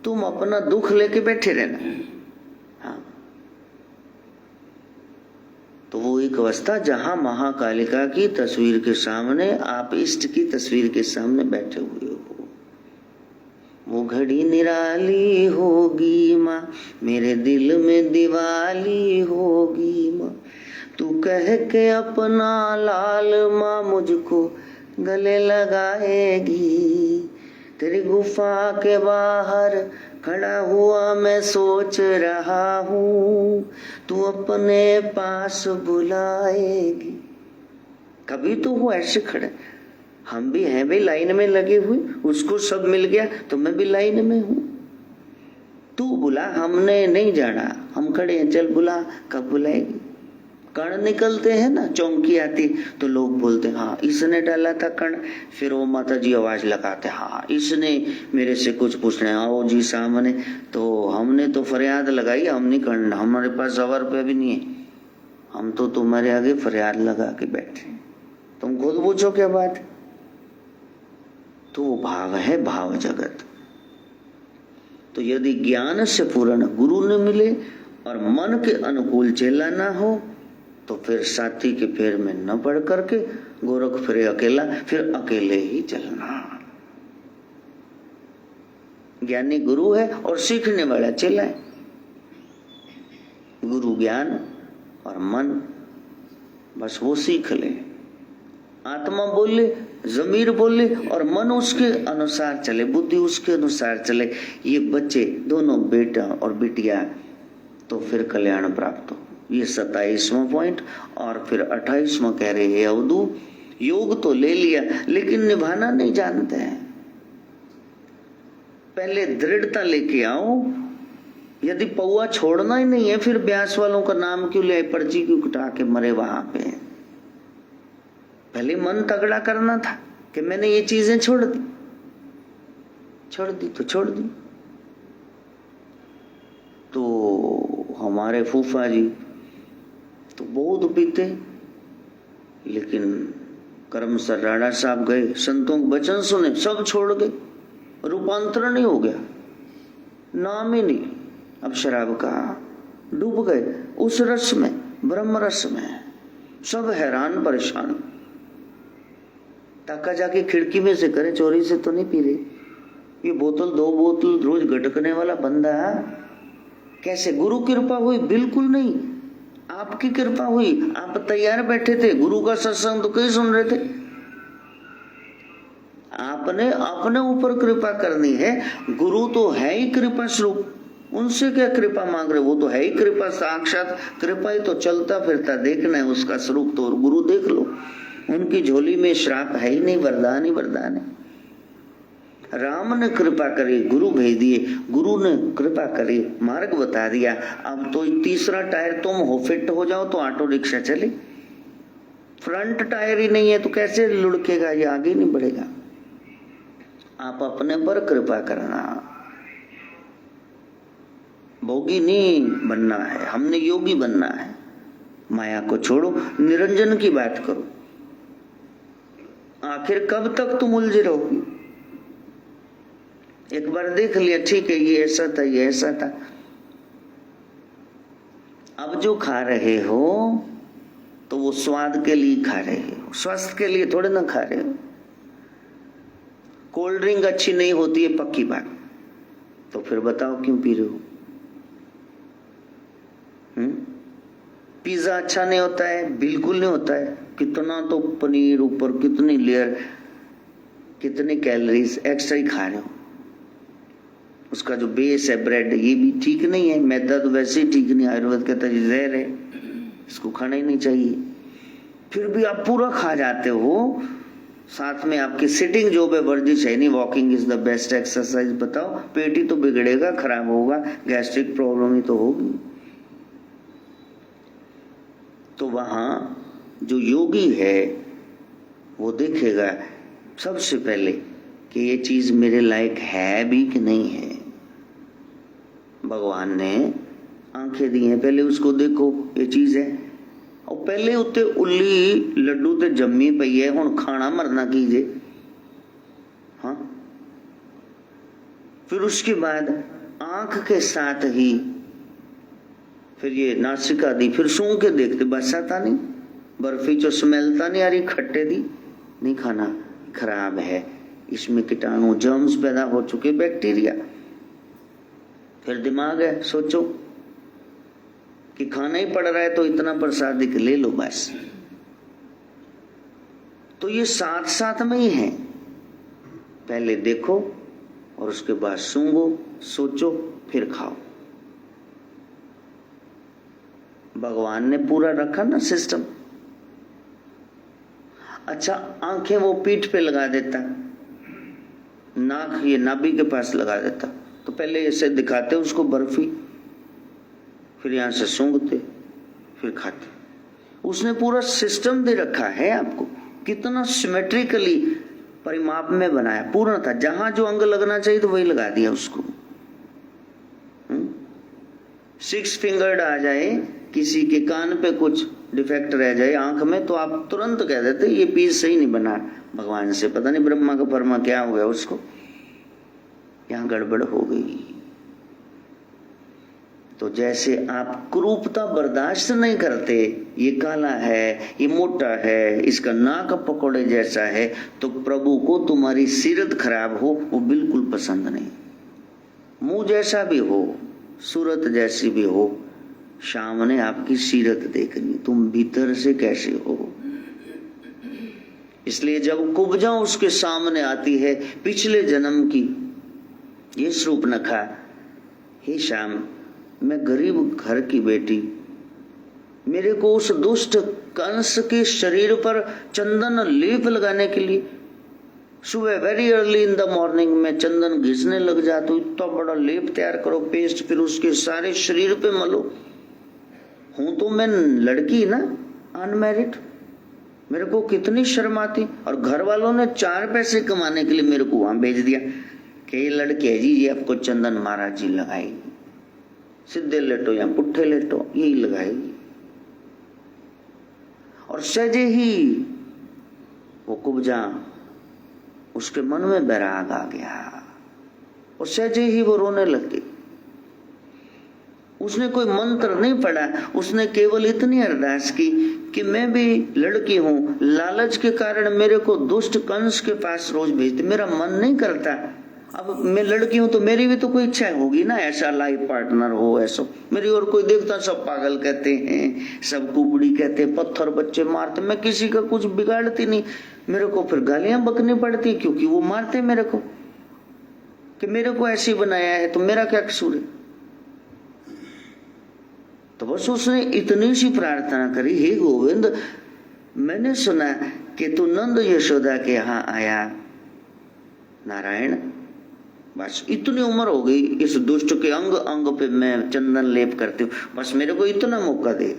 तुम अपना दुख लेके बैठे रहना। हाँ, तो वो एक अवस्था जहां महाकालिका की तस्वीर के सामने आप इष्ट की तस्वीर के सामने बैठे हुए हो। वो घड़ी निराली होगी माँ, मेरे दिल में दिवाली होगी माँ, तू कह के अपना लाल माँ मुझको गले लगाएगी। तेरी गुफा के बाहर खड़ा हुआ मैं सोच रहा हूँ, तू अपने पास बुलाएगी। कभी तो वो ऐसे खड़े, हम भी हैं भाई लाइन में लगे हुए, उसको सब मिल गया तो मैं भी लाइन में हूं। तू बुला, हमने नहीं जाना, हम खड़े हैं, चल बुला, कब बुलाएगी। कण निकलते हैं ना, चौंकी आती तो लोग बोलते हाँ इसने डाला था कण, फिर वो माता जी आवाज लगाते हाँ इसने मेरे से कुछ पूछना है, आओ जी सामने। तो हमने तो फरियाद लगाई, हम नहीं कण, हमारे पास 100 रुपये भी नहीं है, हम तो तुम्हारे आगे फरियाद लगा के बैठे, तुम खुद पूछो क्या बात। तो वो भाव है भाव जगत। तो यदि ज्ञान से पूर्ण गुरु न मिले और मन के अनुकूल चेला ना हो तो फिर साथी के पैर में न पड़ करके गोरख फिरे अकेला, फिर अकेले ही चलना। ज्ञानी गुरु है और सीखने वाला चेला है। गुरु ज्ञान और मन बस वो सीख ले, आत्मा बोले, जमीर बोले और मन उसके अनुसार चले, बुद्धि उसके अनुसार चले। ये बच्चे दोनों बेटा और बिटिया तो फिर कल्याण प्राप्त हो। ये 27वां पॉइंट। और फिर 28वां कह रहे हैं अवधू, योग तो ले लिया लेकिन निभाना नहीं जानते हैं। पहले दृढ़ता लेके आओ। यदि पौआ छोड़ना ही नहीं है फिर ब्यास वालों का नाम क्यों ले, पर्ची क्यों कटा के मरे वहां पे। पहले मन तगड़ा करना था कि मैंने ये चीजें छोड़ दी तो छोड़ दी। तो हमारे फूफा जी तो बहुत पीते, लेकिन करमसर राणा साहब गए, संतों के वचन सुने, सब छोड़ गए, रूपांतरण ही हो गया, नाम ही नहीं अब शराब का। डूब गए उस रस में, ब्रह्म रस में। सब हैरान परेशान। ताका जाके खिड़की में से करे, चोरी से तो नहीं पी रही। ये बोतल 2 बोतल रोज गटकने वाला बंदा कैसे? गुरु कृपा हुई? बिल्कुल नहीं, आपकी कृपा हुई। आप तैयार बैठे थे, गुरु का सत्संग तो कहीं सुन रहे थे। आपने अपने ऊपर कृपा करनी है। गुरु तो है ही कृपा स्वरूप, उनसे क्या कृपा मांग रहे? वो तो है ही कृपा साक्षात। कृपा ही तो चलता फिरता देखना है उसका स्वरूप, तो और गुरु देख लो। उनकी झोली में श्राप है ही नहीं, वरदान ही वरदान है। राम ने कृपा करी, गुरु भेज दिए, गुरु ने कृपा करी, मार्ग बता दिया। अब तो तीसरा टायर तुम हो, फिट हो जाओ तो ऑटो रिक्शा चले। फ्रंट टायर ही नहीं है तो कैसे लुढ़केगा, ये आगे नहीं बढ़ेगा। आप अपने पर कृपा करना। भोगी नहीं बनना है, हमने योगी बनना है। माया को छोड़ो, निरंजन की बात करो। आखिर कब तक तुम उलझे रहोगी? एक बार देख लिया, ठीक है ये ऐसा था, ये ऐसा था। अब जो खा रहे हो तो वो स्वाद के लिए खा रहे हो, स्वास्थ्य के लिए थोड़े ना खा रहे हो। कोल्ड ड्रिंक अच्छी नहीं होती है पक्की बात, तो फिर बताओ क्यों पी रहे हो? पिज्जा अच्छा नहीं होता है? बिल्कुल नहीं होता है। कितना तो पनीर ऊपर, कितनी लेयर, कितनी कैलोरीज एक्स्ट्रा ही खा रहे हो। उसका जो बेस है ब्रेड, ये भी ठीक नहीं है। मैदा तो वैसे ही ठीक नहीं, आयुर्वेद कहता है जहर है, इसको खाना ही नहीं चाहिए। फिर भी आप पूरा खा जाते हो। साथ में आपकी सिटिंग जो है वर्जिश है नहीं, walking is the best exercise. बताओ, पेट ही तो बिगड़ेगा, खराब होगा, गैस्ट्रिक प्रॉब्लम ही तो होगी। तो वहां जो योगी है वो देखेगा सबसे पहले कि ये चीज मेरे लायक है भी कि नहीं है। भगवान ने आंखें दी हैं, पहले उसको देखो ये चीज है। और पहले उत्ते उल्ली लड्डू ते जम्मी पई है, हुण खाना मरना कीजे। हाँ, फिर उसके बाद आंख के साथ ही फिर ये नासिका दी, फिर सूंघ के देखते, बस आता नहीं, बर्फी जो स्मेलता नहीं आ रही, खट्टे दी, नहीं खाना, खराब है, इसमें कीटाणु जर्म्स पैदा हो चुके, बैक्टीरिया। फिर दिमाग है, सोचो कि खाना ही पड़ रहा है तो इतना प्रसाद ले लो बस। तो ये साथ साथ में ही है। पहले देखो और उसके बाद सूंघो, सोचो, फिर खाओ। भगवान ने पूरा रखा ना सिस्टम। अच्छा, आंखें वो पीठ पे लगा देता, नाक ये नाभि के पास लगा देता, तो पहले ऐसे दिखाते उसको बर्फी, फिर यहां से सूंघते, फिर खाते। उसने पूरा सिस्टम दे रखा है आपको, कितना सिमेट्रिकली परिमाप में बनाया, पूर्ण था। जहां जो अंग लगना चाहिए तो वही लगा दिया उसको। 6 फिंगर्ड आ जाए, किसी के कान पे कुछ डिफेक्ट रह जाए आंख में, तो आप तुरंत कह देते ये पीस सही नहीं बना भगवान से, पता नहीं ब्रह्मा का फरमा क्या हो गया उसको, यहां गड़बड़ हो गई। तो जैसे आप कुरूपता बर्दाश्त नहीं करते, ये काला है, ये मोटा है, इसका नाक पकौड़े जैसा है, तो प्रभु को तुम्हारी सीरत खराब हो वो बिल्कुल पसंद नहीं। मुंह जैसा भी हो, सूरत जैसी भी हो, सामने आपकी सीरत देखनी, तुम भीतर से कैसे हो। इसलिए जब कुब्जा उसके सामने आती है पिछले जन्म की, ये शूर्पणखा, हे श्याम, मैं गरीब घर की बेटी, मेरे को उस दुष्ट कंस के शरीर पर चंदन लेप लगाने के लिए सुबह very early in the morning में चंदन घिसने लग जा, तो इतना बड़ा लेप तैयार करो, पेस्ट, फिर उसके सारे शरीर पे मलो। हूं तो मैं लड़की ना, अनमैरिड, मेरे को कितनी शर्म आती। और घर वालों ने 4 पैसे कमाने के लिए मेरे को वहां भेज दिया कि ये लड़के है जी, ये आपको चंदन महाराज जी लगाएगी, सीधे लेटो या पुट्ठे लेटो, यही लगाएगी। और सहजे ही वो कुब्जा, उसके मन में बैराग आ गया और सहजे ही वो रोने लग गई। उसने कोई मंत्र नहीं पढ़ा, उसने केवल इतनी अरदास की कि मैं भी लड़की हूं, लालच के कारण मेरे को दुष्ट कंस के पास रोज भेजते, मेरा मन नहीं करता। अब मैं लड़की हूं तो मेरी भी तो कोई इच्छा होगी ना, ऐसा लाइफ पार्टनर हो, ऐसा। मेरी और कोई देखता सब पागल कहते हैं, सब कुबड़ी कहते हैं, पत्थर बच्चे मारते, मैं किसी का कुछ बिगाड़ती नहीं, मेरे को फिर गालियां बकनी पड़ती क्योंकि वो मारते मेरे को, कि मेरे को ऐसे बनाया है तो मेरा क्या कसूर है। तो बस उसने इतनी सी प्रार्थना करी, हे गोविंद, मैंने सुना कि तू नंद यशोदा के यहाँ आया, नारायण, बस इतनी उम्र हो गई, इस दुष्ट के अंग अंग पे मैं चंदन लेप करती हूँ, बस मेरे को इतना मौका दे,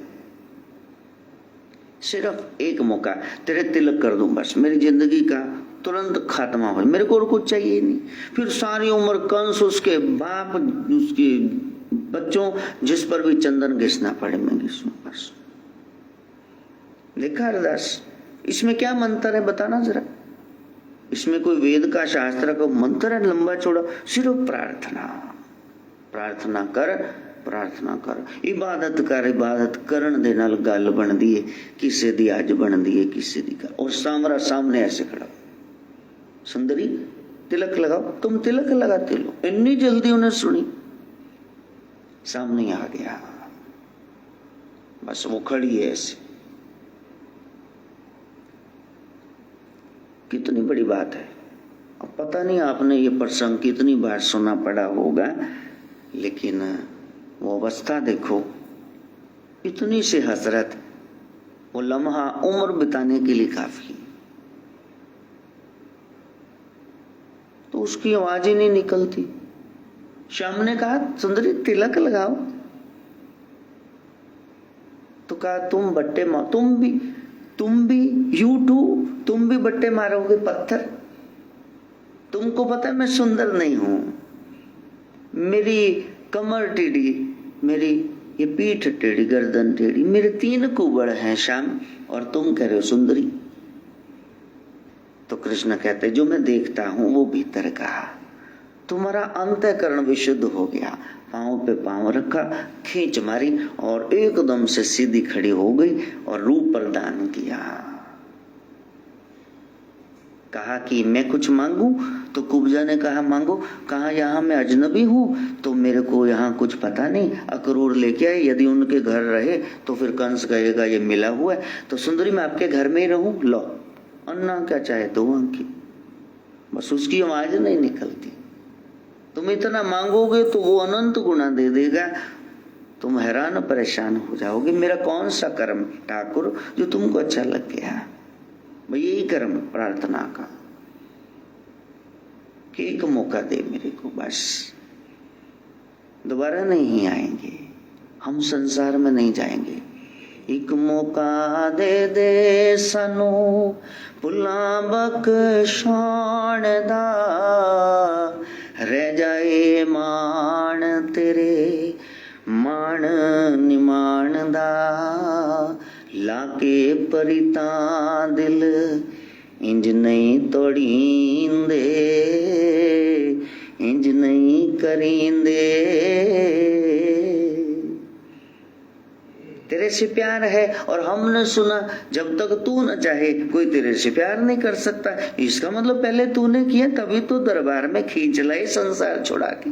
सिर्फ एक मौका, तेरे तिलक कर दूं, बस मेरी जिंदगी का तुरंत खात्मा हो, मेरे को और कुछ चाहिए नहीं। फिर सारी उम्र कंस, उसके बाप, उसके बच्चों, जिस पर भी चंदन घिसना पड़े मैं घिसूं, बस। देखा अरदास, इसमें क्या मंत्र है बताना जरा, इसमें कोई वेद का, शास्त्र का मंत्र है लंबा चौड़ा, सिर्फ प्रार्थना। प्रार्थना कर, प्रार्थना कर, इबादत कर, इबादत करन दे नाल गल बनदी है, किसे दी अज बनदी है, किसे दी का। और सामरा सामने ऐसे खड़ा, सुंदरी तिलक लगाओ, तुम तिलक लगाते लो। इतनी जल्दी उन्हें सुनी, सामने आ गया, बस वो खड़ी है ऐसे। कितनी बड़ी बात है। अब पता नहीं आपने ये प्रसंग कितनी बार सुना पड़ा होगा, लेकिन वो अवस्था देखो, इतनी सी हसरत, वो लम्हा उम्र बिताने के लिए काफी। तो उसकी आवाज ही नहीं निकलती। श्याम ने कहा, सुंदरी तिलक लगाओ। तो कहा, तुम बट्टे मार, तुम भी यू टू, तुम भी बट्टे मारोगे पत्थर। तुमको पता है मैं सुंदर नहीं हूं, मेरी कमर टेढ़ी, मेरी ये पीठ टेढ़ी, गर्दन टेढ़ी, मेरे 3 कुबड़ हैं श्याम, और तुम कह रहे हो सुंदरी। तो कृष्ण कहते, जो मैं देखता हूं वो भीतर का, तुम्हारा अंतःकरण विशुद्ध हो गया। पांव पे पांव रखा, खींच मारी और एकदम से सीधी खड़ी हो गई और रूप प्रदान किया। कहा कि मैं कुछ मांगू, तो कुब्जा ने कहा मांगो। कहा यहाँ मैं अजनबी हूँ तो मेरे को यहाँ कुछ पता नहीं, अक्रूर लेके आए, यदि उनके घर रहे तो फिर कंस कहेगा ये मिला हुआ है, तो सुंदरी मैं आपके घर में ही रहूं, लो अन्ना क्या चाहे दो अंकी। बस उसकी आवाज नहीं निकलती। तुम इतना मांगोगे तो वो अनंत गुना दे देगा, तुम हैरान परेशान हो जाओगे, मेरा कौन सा कर्म ठाकुर जो तुमको अच्छा लग गया। भाई यही कर्म प्रार्थना का कि एक मौका दे मेरे को, बस दोबारा नहीं आएंगे, हम संसार में नहीं जाएंगे। एक मौका दे दे सानू भुलां बख्शाण दा, रह जाए मान तेरे मान निमान दा, लाके परिता दिल इंज नहीं तोड़ींदे, इंज नहीं करींदे। तेरे से प्यार है और हमने सुना जब तक तू न चाहे कोई तेरे से प्यार नहीं कर सकता। इसका मतलब पहले तूने किया तभी तो दरबार में खींच लाई संसार छुड़ा के।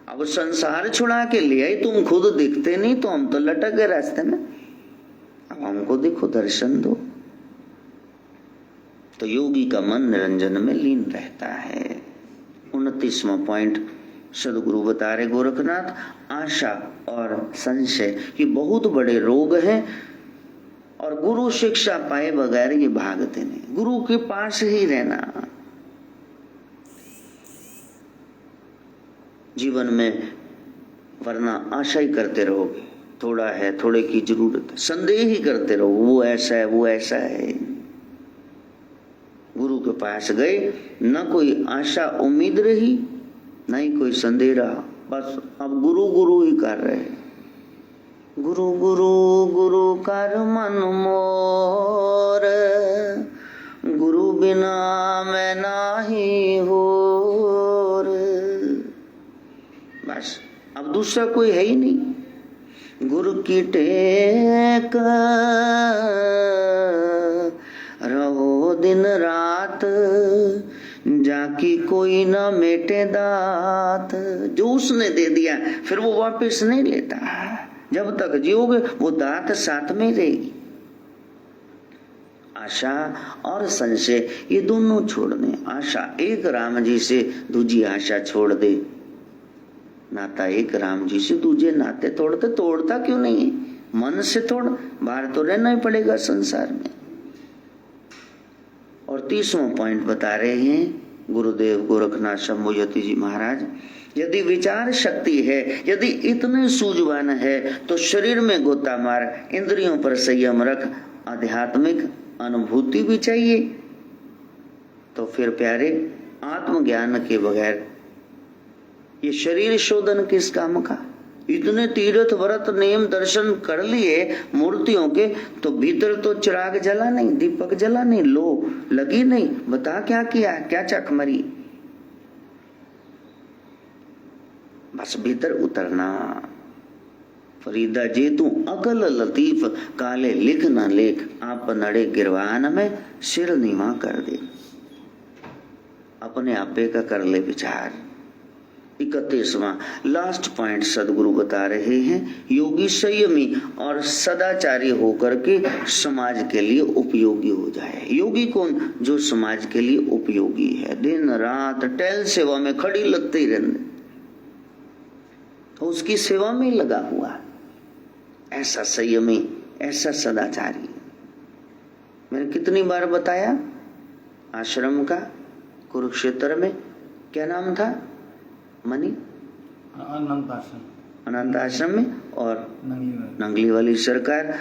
अब संसार छुड़ा के ले आई, तुम खुद दिखते नहीं तो हम तो लटक गए रास्ते में। अब हमको देखो, दर्शन दो। तो योगी का मन निरंजन में लीन रहता है। 29वां पॉइंट सदगुरु बता रहे गोरखनाथ, आशा और संशय ये बहुत बड़े रोग हैं और गुरु शिक्षा पाए बगैर ये भागते नहीं। गुरु के पास ही रहना। जीवन में वरना आशा ही करते रहोगे, थोड़ा है, थोड़े की जरूरत है, संदेह ही करते रहो, वो ऐसा है, वो ऐसा है। गुरु के पास गए, न कोई आशा उम्मीद रही, न ही कोई संदेह रहा, बस अब गुरु गुरु ही कर रहे। गुरु गुरु गुरु कर मन मोर, गुरु बिना मैं नाही होर। बस अब दूसरा कोई है ही नहीं। गुरु की टेक रहो दिन रात, जाकी कोई ना मेटे दात। जो उसने दे दिया फिर वो वापस नहीं लेता। जब तक जियोगे वो दात साथ में रहेगी। आशा और संशय ये दोनों छोड़ने। आशा एक राम जी से, दूजी आशा छोड़ दे। नाता एक राम जी से, दूजे नाते तोड़ते। तोड़ता क्यों नहीं है? मन से तोड़, बाहर तो रहना ही पड़ेगा संसार में। और 30वां पॉइंट बता रहे हैं गुरुदेव गोरखनाथ शंभुयति जी महाराज, यदि विचार शक्ति है, यदि इतने सूझवान है तो शरीर में गोता मार, इंद्रियों पर संयम रख, आध्यात्मिक अनुभूति भी चाहिए। तो फिर प्यारे, आत्मज्ञान के बगैर ये शरीर शोधन किस काम का? इतने तीर्थ व्रत नियम दर्शन कर लिए मूर्तियों के, तो भीतर तो चिराग जला नहीं, दीपक जला नहीं, लो लगी नहीं। बता क्या किया, क्या चक मरी? बस भीतर उतरना। फरीदा जे तू अकल लतीफ, काले लिख न लेख, आप नड़े गिरवान में सिर नीवा कर दे। अपने आपे का कर ले विचार। 31वां लास्ट पॉइंट सदगुरु बता रहे हैं, योगी संयमी और सदाचारी होकर के समाज के लिए उपयोगी हो जाए। योगी कौन? जो समाज के लिए उपयोगी है। दिन रात टहल सेवा में खड़ी लगते ही रहने, तो उसकी सेवा में ही लगा हुआ। ऐसा संयमी, ऐसा सदाचारी। मैंने कितनी बार बताया, आश्रम का कुरुक्षेत्र में क्या नाम था? मनी अनंत आश्रम में, और नंगली वाली सरकार,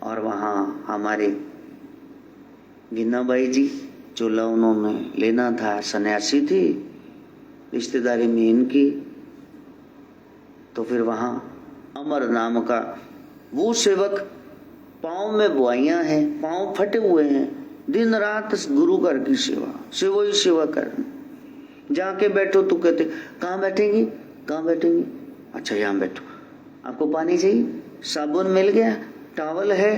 और वहाँ हमारे गिन्नाबाई जी, चोला उन्होंने लेना था, सन्यासी थी, रिश्तेदारी में इनकी। तो फिर वहाँ अमर नाम का वो सेवक, पाँव में बुआइयां हैं, पाँव फटे हुए हैं, दिन रात गुरु घर की सेवा, सेवा ही सेवा कर। जाके बैठो तो कहते कहाँ बैठेंगी, कहाँ बैठेंगी? अच्छा यहाँ बैठो। आपको पानी चाहिए, साबुन मिल गया, टॉवल है।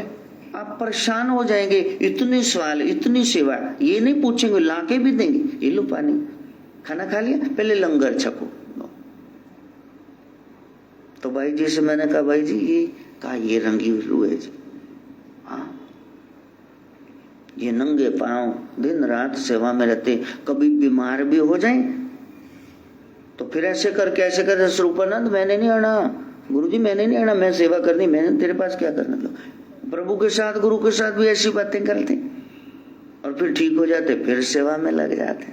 आप परेशान हो जाएंगे। इतने सवाल, इतनी सेवा, ये नहीं पूछेंगे, लाके भी देंगे, ये लो पानी। खाना खा लिया, पहले लंगर छको। तो भाई जी से मैंने कहा, भाई जी ये कहा, ये रंगी हुई है जी। हाँ, ये नंगे पांव दिन रात सेवा में रहते, कभी बीमार भी हो जाएं तो फिर ऐसे करके ऐसे करके स्वरूपानंद मैंने नहीं आना, गुरुजी मैंने नहीं आना, मैं सेवा करनी, मैंने तेरे पास क्या करना। प्रभु के साथ, गुरु के साथ भी ऐसी बातें करते। और फिर ठीक हो जाते, फिर सेवा में लग जाते।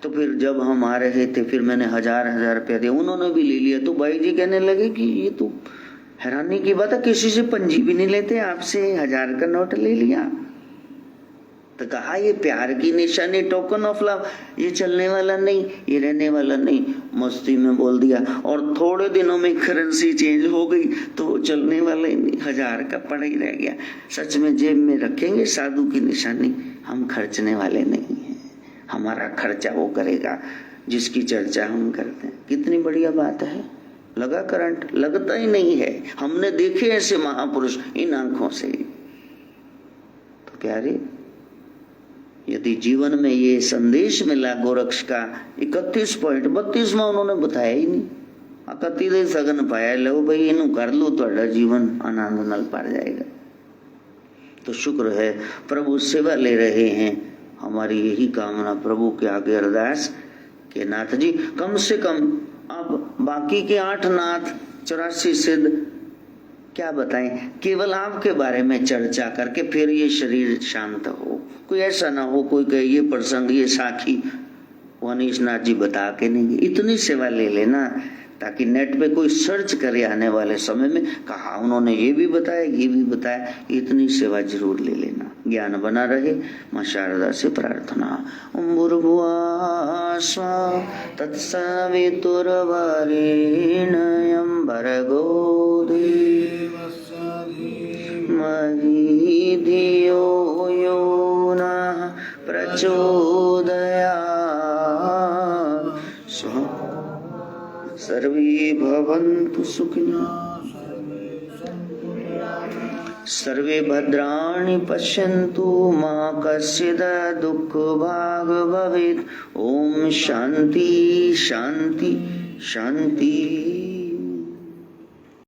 तो फिर जब हम आ रहे थे, फिर मैंने 1000 रुपया दिया, उन्होंने भी ले लिया। तो भाई जी कहने लगे कि ये तो हैरानी की बात है, किसी से पंजी भी नहीं लेते, आपसे 1000 का नोट ले लिया। तो कहा ये प्यार की निशानी, टोकन ऑफ लव, ये चलने वाला नहीं, ये रहने वाला नहीं। मस्ती में बोल दिया और थोड़े दिनों में करेंसी चेंज हो गई तो चलने वाला ही नहीं, 1000 का पड़ा ही रह गया। सच में जेब में रखेंगे साधु की निशानी, हम खर्चने वाले नहीं हैं। हमारा खर्चा वो करेगा जिसकी चर्चा हम करते हैं। कितनी बढ़िया बात है। लगा करंट? लगता ही नहीं है। हमने देखे ऐसे महापुरुष इन आंखों से। तो प्यारे, यदि जीवन में ये संदेश मिला गोरक्ष का 31 पॉइंट, 32वां उन्होंने बताया ही नहीं। 31 सगन पाया, लो भाई इनू कर लो, तो जीवन आनंद नल पार जाएगा। तो शुक्र है प्रभु सेवा ले रहे हैं। हमारी यही कामना प्रभु के आगे अरदास के नाथ जी कम से कम अब बाकी के 8 नाथ 84 सिद्ध क्या बताएं, केवल आपके बारे में चर्चा करके फिर ये शरीर शांत हो। कोई ऐसा ना हो कोई कहे ये प्रसंग ये साखी वनीश नाथ जी बता के नहीं। इतनी सेवा ले लेना ताकि नेट पे कोई सर्च करे आने वाले समय में, कहा उन्होंने ये भी बताया ये भी बताया। इतनी सेवा जरूर ले लेना, ज्ञान बना रहे। मां शारदा से प्रार्थना। ओम भूर्भुवः स्वः तत्सवितुर्वरेण्यं भर्गो देवस्य धीमहि धियो यो नः प्रचोदयात्। सर्वे भवन्तु सुखिनः, सर्वे भद्राणि पश्यन्तु, मा कश्चित् दुःखभाग् भवेत्। ओम शांति शांति शांति।